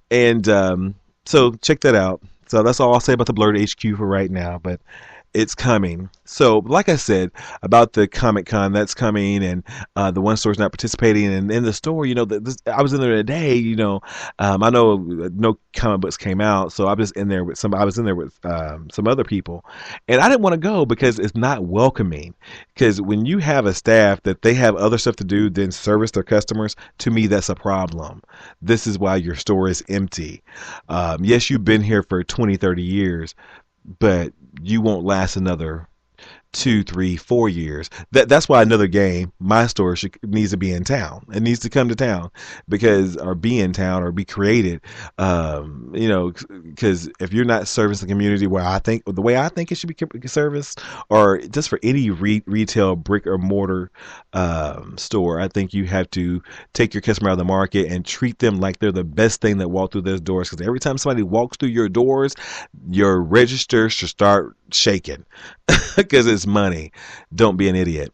And so check that out. So that's all I'll say about the Blurred HQ for right now. But It's coming. So, like I said about the Comic Con that's coming, and the one store's not participating, and in the store, I was in there today. I know no comic books came out, so I was in there with some. I was in there with some other people, and I didn't want to go because it's not welcoming. Because when you have a staff that they have other stuff to do than service their customers, to me that's a problem. This is why your store is empty. Yes, you've been here for 20, 30 years, but you won't last another 2, 3, 4 years. That's why another game, my store needs to be in town. It needs to come to town or be in town or be created. Because if you're not servicing the community the way I think it should be serviced, or just for any retail brick or mortar store, I think you have to take your customer out of the market and treat them like they're the best thing that walk through those doors. Because every time somebody walks through your doors, your register should start shaking because it's money. Don't be an idiot.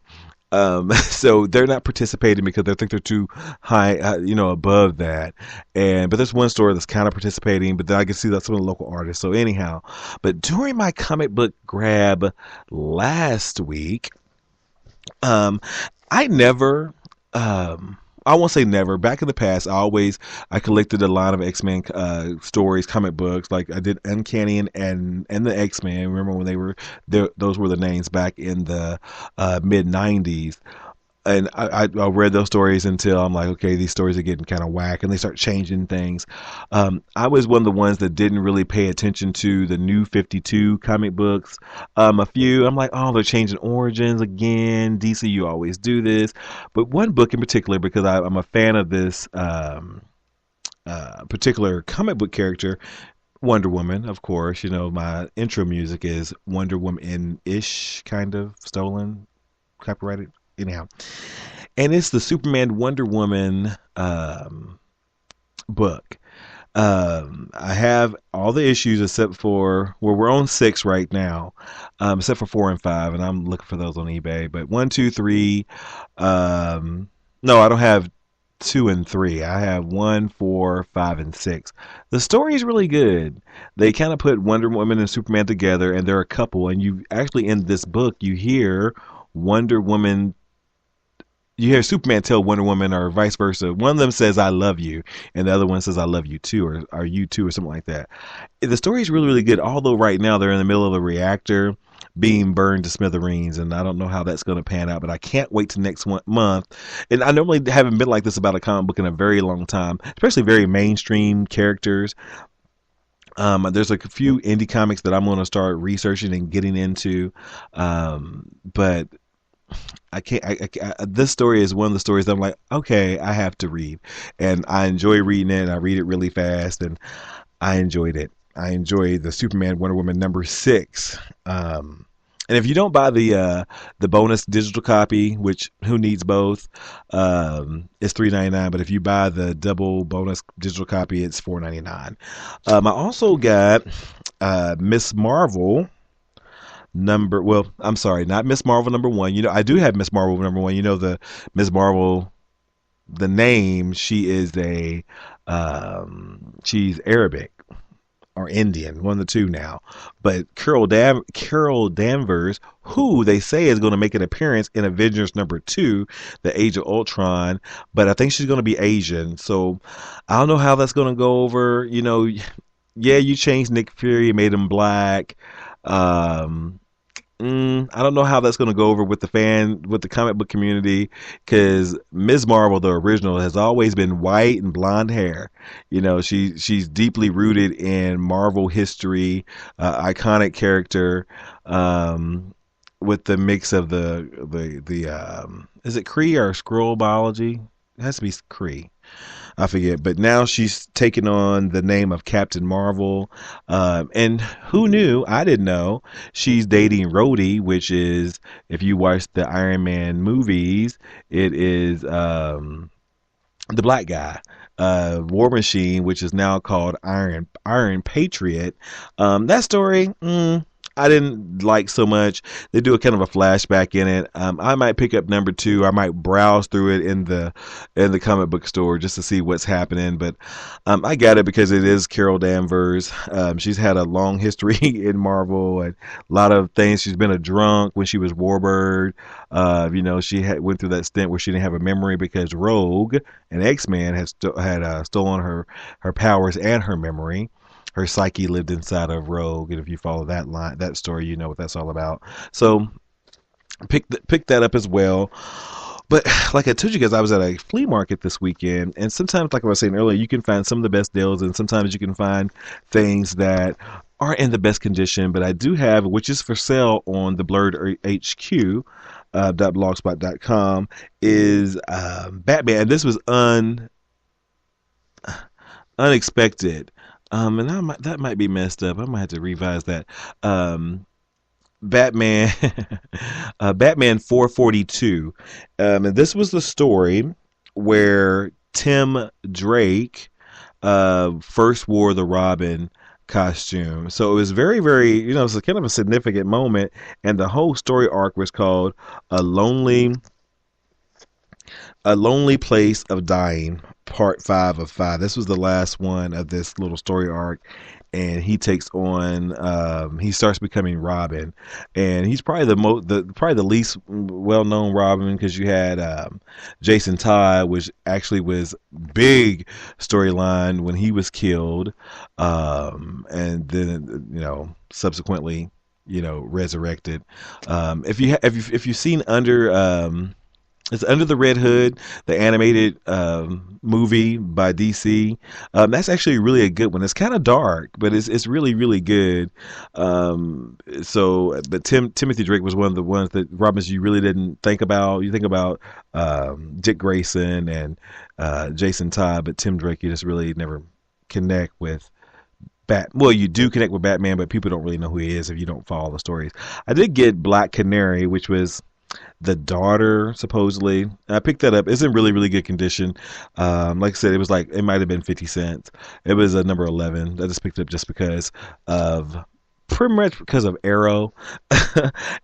So they're not participating because they think they're too high, above that. But there's one store that's kind of participating, but then I can see that some of the local artists. So anyhow, but during my comic book grab last week, I never, I won't say never. Back in the past, I collected a lot of X-Men stories, comic books. Like I did Uncanny and the X-Men. Remember when they were there? Those were the names back in the mid '90s. And I read those stories until I'm like, okay, these stories are getting kind of whack, and they start changing things. I was one of the ones that didn't really pay attention to the new 52 comic books. A few, I'm like, oh, they're changing origins again. DC, you always do this. But one book in particular, because I'm a fan of this particular comic book character, Wonder Woman, of course. My intro music is Wonder Woman-ish, kind of stolen, copyrighted. Anyhow, and it's the Superman Wonder Woman book. I have all the issues except for we're on 6 right now, except for 4 and 5, and I'm looking for those on eBay. But 1, 2, 3, no, I don't have 2 and 3. I have 1, 4, 5, and 6. The story is really good. They kind of put Wonder Woman and Superman together, and they're a couple. And you actually in this book you hear Wonder Woman. You hear Superman tell Wonder Woman, or vice versa. One of them says, "I love you," and the other one says, "I love you too," or "Are you too," or something like that. The story is really, really good. Although right now they're in the middle of a reactor being burned to smithereens, and I don't know how that's going to pan out. But I can't wait to next month. And I normally haven't been like this about a comic book in a very long time, especially very mainstream characters. There's a few indie comics that I'm going to start researching and getting into, but I can't. This story is one of the stories that I'm like, okay, I have to read, and I enjoy reading it. I read it really fast, and I enjoyed it. I enjoyed the Superman Wonder Woman #6. And if you don't buy the bonus digital copy, which who needs both, it's $3.99. But if you buy the double bonus digital copy, it's $4.99. I also got Miss Marvel. I'm sorry, not Miss Marvel #1. I do have Miss Marvel #1. The Miss Marvel, the name, she is she's Arabic or Indian, one of the two now. But Carol Danvers, who they say is going to make an appearance in Avengers #2, The Age of Ultron, but I think she's going to be Asian. So I don't know how that's going to go over. Yeah, you changed Nick Fury, made him black. I don't know how that's going to go over with the comic book community, because Ms. Marvel, the original, has always been white and blonde hair. She's deeply rooted in Marvel history, iconic character, with the mix of the is it Kree or Skrull biology? It has to be Kree. I forget, but now she's taken on the name of Captain Marvel. And who knew? I didn't know. She's dating Rhodey, which is, if you watch the Iron Man movies, it is the black guy. War Machine, which is now called Iron Patriot. That story, I didn't like so much. They do a kind of a flashback in it. I might pick up number two. I might browse through it in the comic book store just to see what's happening. But I got it because it is Carol Danvers. She's had a long history in Marvel and a lot of things. She's been a drunk when she was Warbird. She went through that stint where she didn't have a memory because Rogue, an X-Man, had stolen her powers and her memory. Her psyche lived inside of Rogue, and if you follow that story, you know what that's all about. So pick that up as well. But like I told you guys, I was at a flea market this weekend, and sometimes, like I was saying earlier, you can find some of the best deals, and sometimes you can find things that aren't in the best condition. But I do have, which is for sale on the Blurred HQ. .blogspot.com is Batman, and this was unexpected. That might be messed up. I might have to revise that. Batman, Batman 442, and this was the story where Tim Drake first wore the Robin costume. So it was very, very, it's kind of a significant moment, and the whole story arc was called a lonely place of dying, part 5 of 5. This was the last one of this little story arc, and he takes on he starts becoming Robin, and he's probably the least well known Robin, because you had Jason Todd, which actually was big storyline when he was killed, and then subsequently resurrected. If you've seen it's Under the Red Hood, the animated movie by DC. That's actually really a good one. It's kind of dark, but it's really, really good. But Timothy Drake was one of the ones that Robins you really didn't think about. You think about Dick Grayson and Jason Todd, but Tim Drake you just really never connect with. Well, you do connect with Batman, but people don't really know who he is if you don't follow the stories. I did get Black Canary, which was the daughter, supposedly. I picked that up. It's in really, really good condition. Like I said, it might have been 50 cents. It was a number 11. I just picked it up just pretty much because of Arrow.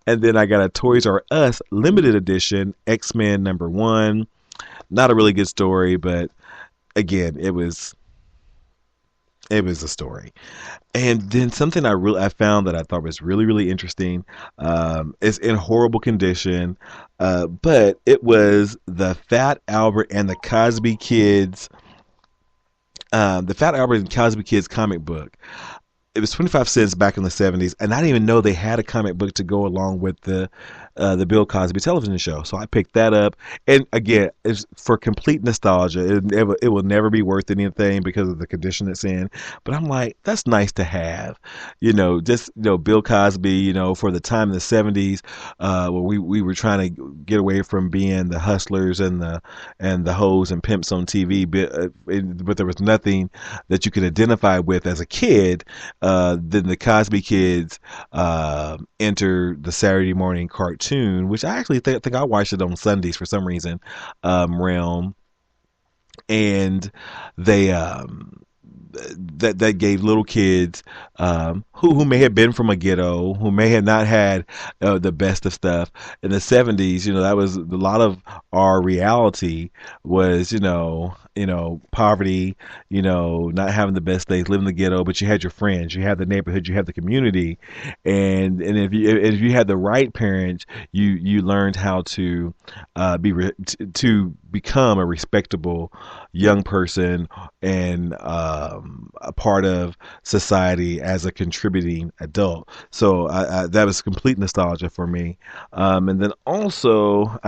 And then I got a Toys R Us limited edition X-Men number 1. Not a really good story, but again, it was a story. And then something I found that I thought was really, really interesting. It's in horrible condition, but it was the Fat Albert and the Cosby Kids, the Fat Albert and Cosby Kids comic book. It was 25 cents back in the 70s, and I didn't even know they had a comic book to go along with the Bill Cosby television show. So I picked that up, and again, it's for complete nostalgia. It will never be worth anything because of the condition it's in. But I'm like, that's nice to have, Bill Cosby, for the time in the 70s, where we were trying to get away from being the hustlers and the hoes and pimps on TV, but there was nothing that you could identify with as a kid. Then the Cosby Kids enter the Saturday morning cartoon, which I actually think I watched it on Sundays for some reason, realm, and they that gave little kids who may have been from a ghetto, who may have not had the best of stuff in the 70s. That was a lot of our reality was poverty, not having the best things, living in the ghetto, but you had your friends, you had the neighborhood, you had the community, and if you had the right parents, you learned how to to become a respectable young person and a part of society as a contributing adult. So that was complete nostalgia for me. And then also,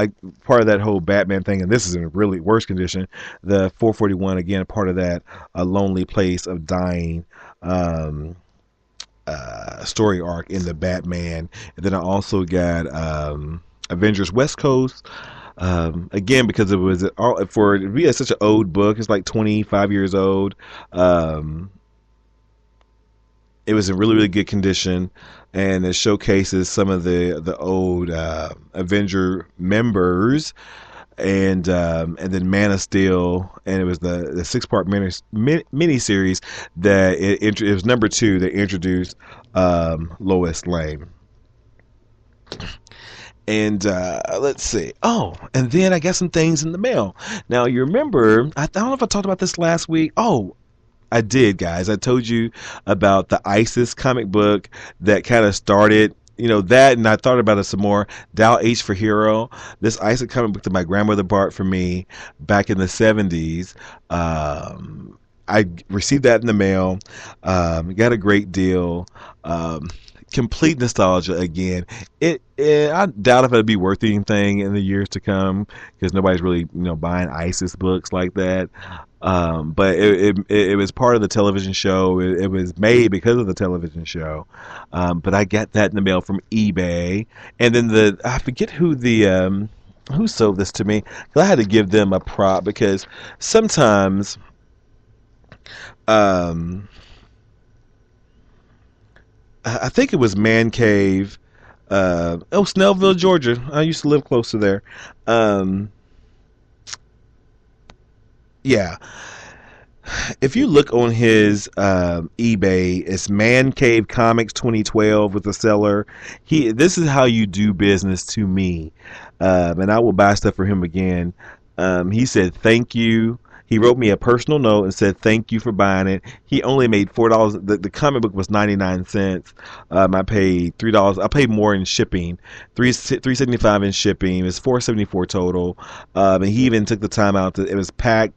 part of that whole Batman thing, and this is in a really worse condition, the 441, again, part of that A Lonely Place of Dying story arc in the Batman. And then I also got Avengers West Coast. Again, because it was for it be such an old book, it's like 25 years old. It was in really, really good condition, and it showcases some of the old Avenger members and then Man of Steel, and it was the 6-part mini series that it was number 2 that introduced Lois Lane. And let's see. Oh, and then I got some things in the mail. Now you remember, I don't know if I talked about this last week. Oh, I did, guys. I told you about the ISIS comic book that kind of started, that, and I thought about it some more. Dow H for Hero. This ISIS comic book that my grandmother bought for me back in the 70s. I received that in the mail. Got a great deal. Complete nostalgia again. I doubt if it'll be worth anything in the years to come because nobody's really buying ISIS books like that. But it was part of the television show. It was made because of the television show. But I got that in the mail from eBay, and then I forget who sold this to me because I had to give them a prop because sometimes. I think it was Man Cave. Snellville, Georgia. I used to live close to there. Yeah. If you look on his eBay, it's Man Cave Comics 2012 with the seller. This is how you do business to me, and I will buy stuff for him again. He said thank you. He wrote me a personal note and said thank you for buying it. He only made $4. The comic book was 99 cents. I paid $3. I paid more in shipping, $3.75 in shipping. It was $4.74 total. And he even took the time out. It was packed,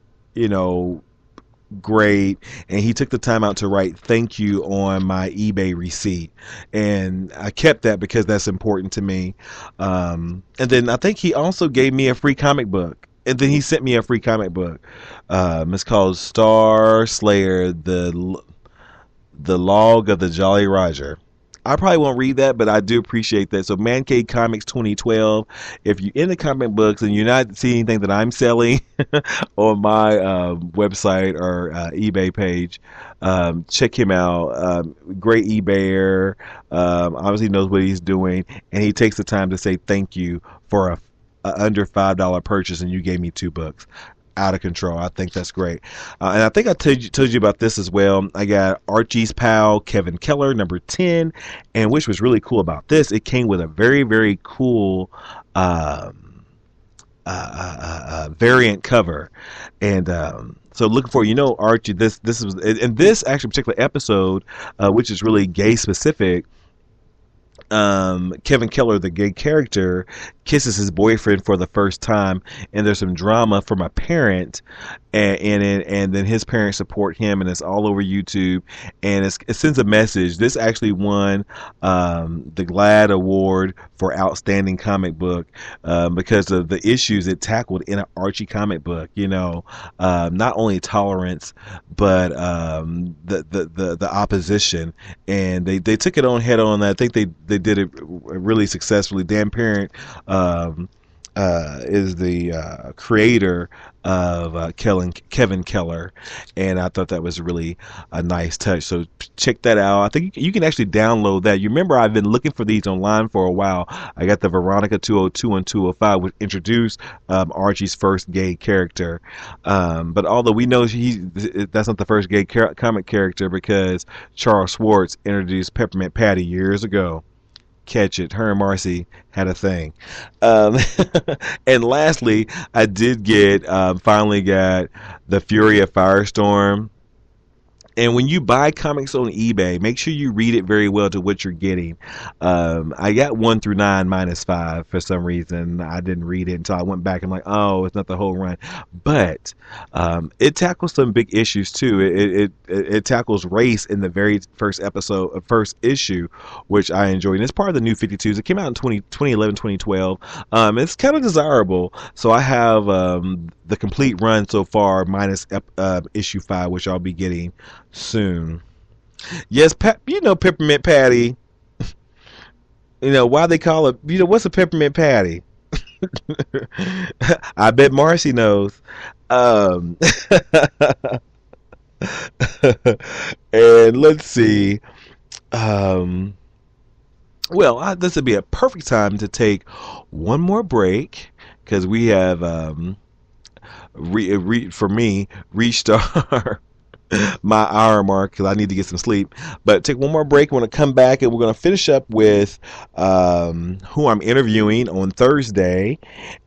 great, and he took the time out to write thank you on my eBay receipt, and I kept that because that's important to me. And then I think he also gave me a free comic book, and then he sent me a free comic book. It's called Star Slayer, the Log of the Jolly Roger. I probably won't read that, but I do appreciate that. So Man Cave Comics 2012. If you're into comic books and you're not seeing anything that I'm selling on my website or eBay page, check him out. Great eBayer. Obviously knows what he's doing, and he takes the time to say thank you for a under $5 purchase, and you gave me 2 books. Out of control. I think that's great. And I think I told you about this as well. I got Archie's pal, Kevin Keller, number 10. And which was really cool about this, it came with a very, very cool variant cover. And so looking for, Archie, this was, and this actually particular episode, which is really gay specific, Kevin Keller, the gay character, kisses his boyfriend for the first time, and there's some drama from a parent and then his parents support him, and it's all over YouTube, and it sends a message. This actually won the GLAAD Award for Outstanding Comic Book because of the issues it tackled in an Archie comic book. Not only tolerance, but the opposition, and they took it on head on. I think they did it really successfully. Dan Parent is the creator of Kevin Keller, and I thought that was really a nice touch. So check that out. I think you can actually download that. You remember I've been looking for these online for a while. I got the Veronica 202 and 205, which introduced Archie's first gay character. But although we know that's not the first gay comic character, because Charles Schwartz introduced Peppermint Patty years ago. Catch it. Her and Marcy had a thing. And lastly, I did finally got the Fury of Firestorm. And when you buy comics on eBay, make sure you read it very well to what you're getting. I got 1 through 9 minus 5 for some reason. I didn't read it until I went back and I'm like, oh, it's not the whole run. But it tackles some big issues too. It tackles race in the very first issue, which I enjoyed. And it's part of the New 52s. It came out in 2011, 2012. It's kind of desirable. So I have the complete run so far minus issue 5, which I'll be getting soon. Yes, Peppermint Patty. Why they call it, what's a Peppermint Patty? I bet Marcy knows. And let's see. Well, this would be a perfect time to take one more break because we have, for me, reached our my hour mark because I need to get some sleep. But take one more break. We're going to come back and we're going to finish up with who I'm interviewing on Thursday.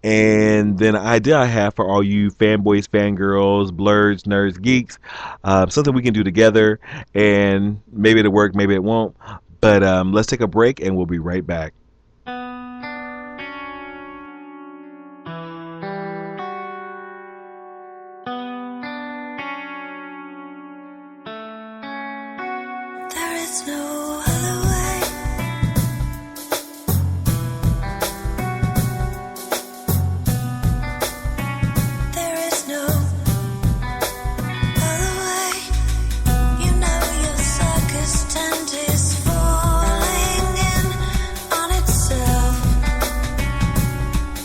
And then an idea I have for all you fanboys, fangirls, blurs, nerds, geeks, something we can do together. And maybe it'll work, maybe it won't. But let's take a break and we'll be right back. There is no other way. There is no other way. You know your circus tent is falling in on itself,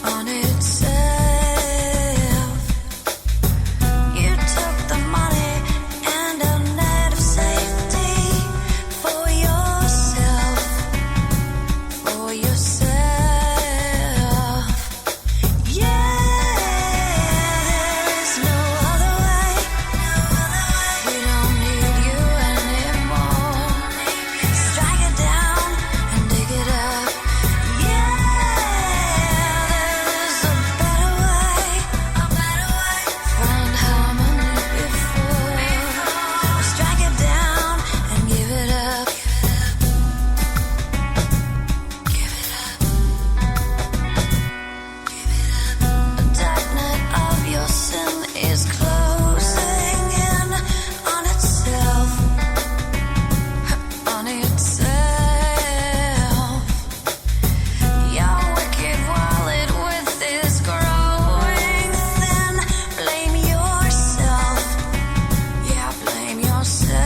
on itself. You took the money and a net of safety for yourself, for yourself. Yeah, there is no other way. We don't need you anymore. Strike it down and dig it up. Yeah, there is a better way. Find harmony before. Strike it down and give it up. The dark night of your sin is closing in on itself, on itself. Your wicked wallet with is growing thin. Blame yourself, yeah, blame yourself.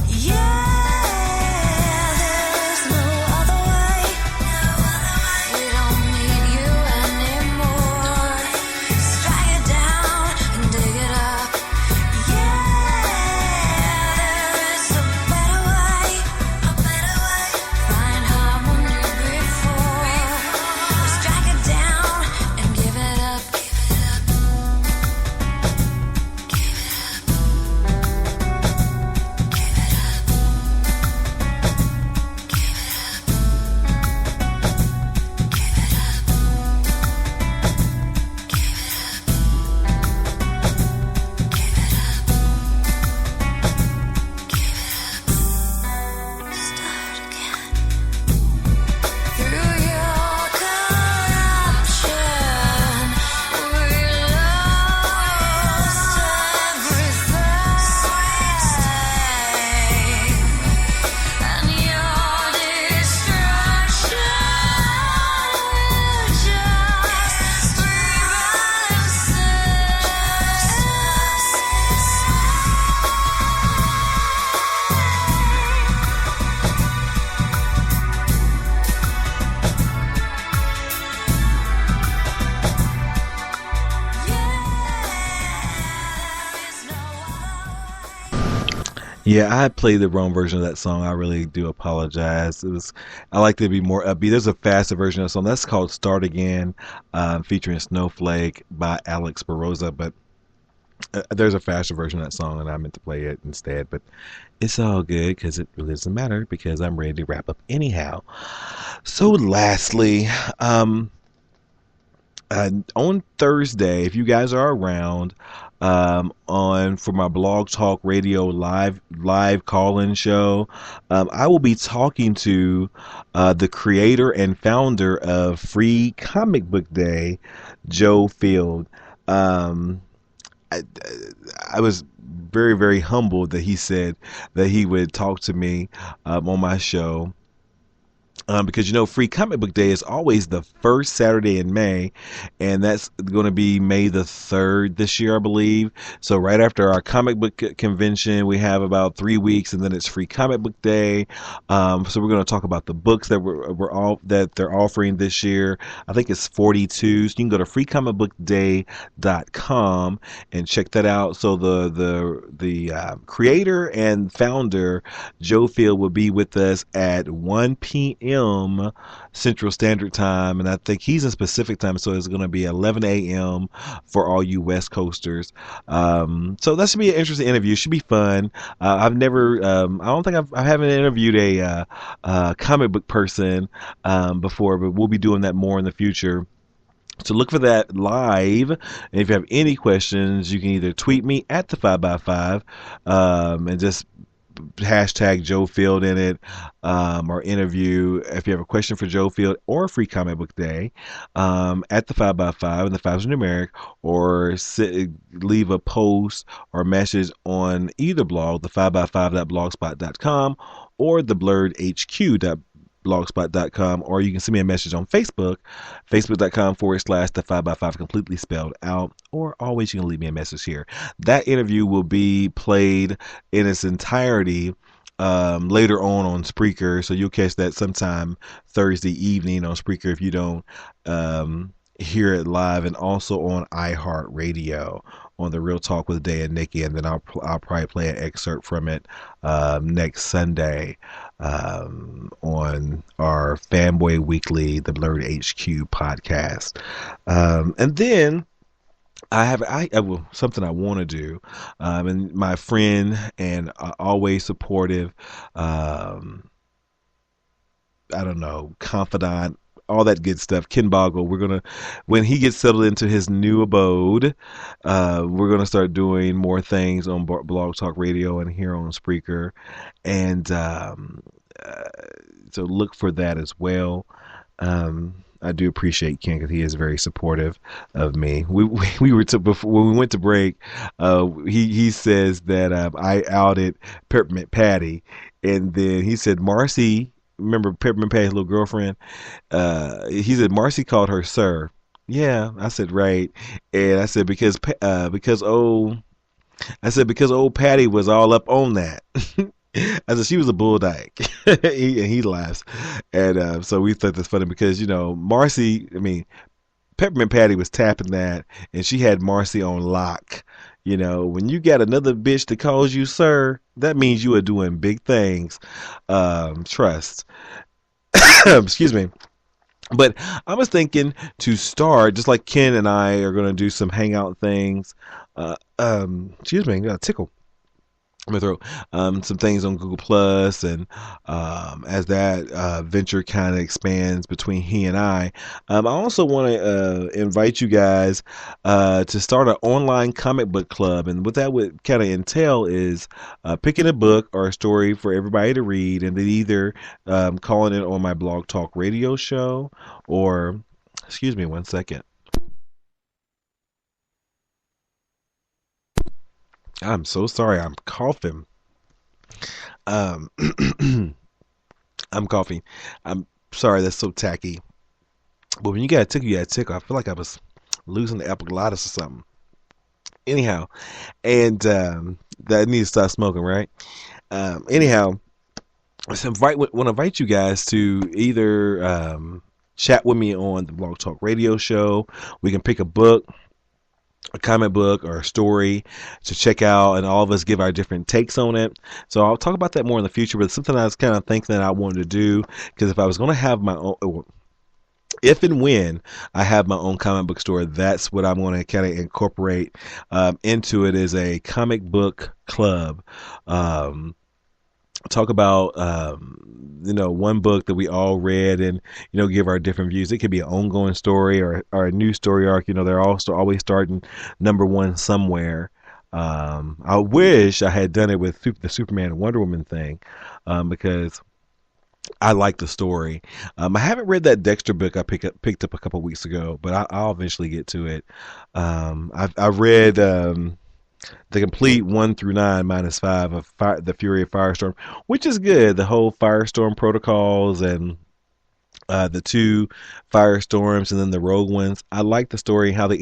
Yeah, there is no other way. We don't need you anymore. Strike it down and dig it up. Yeah, there is a better way. Find harmony before. Strike it down and give it up. Start again. Through your corruption, we lost everything, and your destruction will just reverse Yeah, I played the wrong version of that song. I really do apologize. I like to be more upbeat. There's a faster version of the song. That's called Start Again, featuring Snowflake by Alex Baroza. But there's a faster version of that song, and I meant to play it instead. But it's all good because it really doesn't matter because I'm ready to wrap up anyhow. So lastly, on Thursday, if you guys are around, on for my Blog Talk Radio live call-in show, I will be talking to the creator and founder of Free Comic Book Day, Joe Field. I, I was very, very humbled that he said that he would talk to me on my show. Because Free Comic Book Day is always the first Saturday in May, and that's going to be May the 3rd this year, I believe. So right after our comic book convention, we have about 3 weeks, and then it's Free Comic Book Day. So we're going to talk about the books that that they're offering this year. I think it's 42. So you can go to freecomicbookday.com and check that out. So the creator and founder Joe Field will be with us at 1 p.m. Central Standard Time, and I think he's in Pacific Time, so it's going to be 11 a.m. for all you West Coasters. So that should be an interesting interview. Should be fun. I've never, I don't think I haven't interviewed a comic book person before, but we'll be doing that more in the future. So look for that live. And if you have any questions, you can either tweet me at the 5x5 and just hashtag Joe Field in it, or interview. If you have a question for Joe Field or Free Comic Book Day, at the 5x5, and the 5 is numeric, or leave a post or message on either blog, the 5x5.blogspot.com or the blurredhq.blogspot.com, or you can send me a message on Facebook, facebook.com/the 5x5 completely spelled out, or always you can leave me a message here. That interview will be played in its entirety later on Spreaker, so you'll catch that sometime Thursday evening on Spreaker if you don't hear it live, and also on iHeartRadio on the Real Talk with Day and Nikki, and then I'll probably play an excerpt from it next Sunday on our Fanboy Weekly, the Blurred HQ podcast. And then I have something I want to do, and my friend and always supportive, confidant, all that good stuff, Ken Boggle. When he gets settled into his new abode, we're gonna start doing more things on Blog Talk Radio and here on Spreaker, and so look for that as well. I do appreciate Ken because he is very supportive of me. We were before when we went to break. He says that I outed Peppermint Patty, and then he said Marcy. Remember Peppermint Patty's little girlfriend? He said Marcy called her sir. Yeah, I said right, and I said because old Patty was all up on that. I said she was a bull dyke. he laughs, and so we thought that's funny because Peppermint Patty was tapping that, and she had Marcy on lock. When you got another bitch that calls you sir, that means you are doing big things. Trust. Excuse me. But I was thinking to start, just like Ken and I are going to do some hangout things. Excuse me, I got a tickle. I'm gonna throw some things on Google Plus, and as that venture kind of expands between he and I also want to invite you guys to start an online comic book club. And what that would kind of entail is picking a book or a story for everybody to read, and then either calling it on my Blog Talk Radio show, or excuse me one second. I'm so sorry. I'm coughing. I'm coughing. I'm sorry. That's so tacky. But when you got a tickle, you got a tickle. I feel like I was losing the epiglottis or something. Anyhow, and that needs to stop smoking, right? Anyhow, I want to invite you guys to either chat with me on the Blog Talk Radio show. We can pick a book, a comic book, or a story to check out, and all of us give our different takes on it. So I'll talk about that more in the future, but it's something I was kind of thinking that I wanted to do, because if I was going to have my own, if and when I have my own comic book store, that's what I'm going to kind of incorporate into it, as a comic book club. Talk about one book that we all read, and give our different views. It could be an ongoing story or a new story arc. They're also always starting number one somewhere. I wish I had done it with the Superman and Wonder Woman thing, because I like the story. I haven't read that Dexter book I picked up a couple weeks ago, but I'll eventually get to it. I've read the complete 1 through 9 minus 5 of the Fury of Firestorm, which is good. The whole Firestorm protocols and the two firestorms and then the rogue ones. I like the story, how they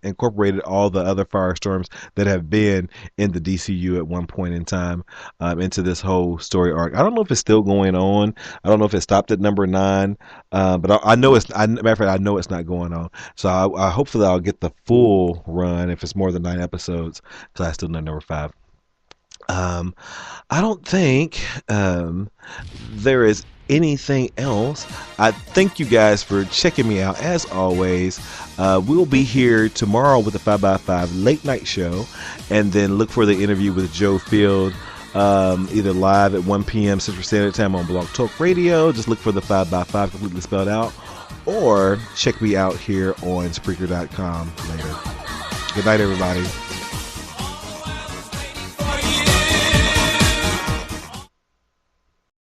incorporated all the other firestorms that have been in the DCU at one point in time into this whole story arc. I don't know if it's still going on. I don't know if it stopped at number 9, but I know it's. Matter of fact, I know it's not going on. So I hopefully I'll get the full run if it's more than 9 episodes, because I still know number 5. I don't think there is anything else. I thank you guys for checking me out as always. We'll be here tomorrow with the 5x5 late night show, and then look for the interview with Joe Field, either live at 1 p.m. Central Standard Time on Blog Talk Radio. Just look for the 5x5 completely spelled out, or check me out here on Spreaker.com later. Good night, everybody.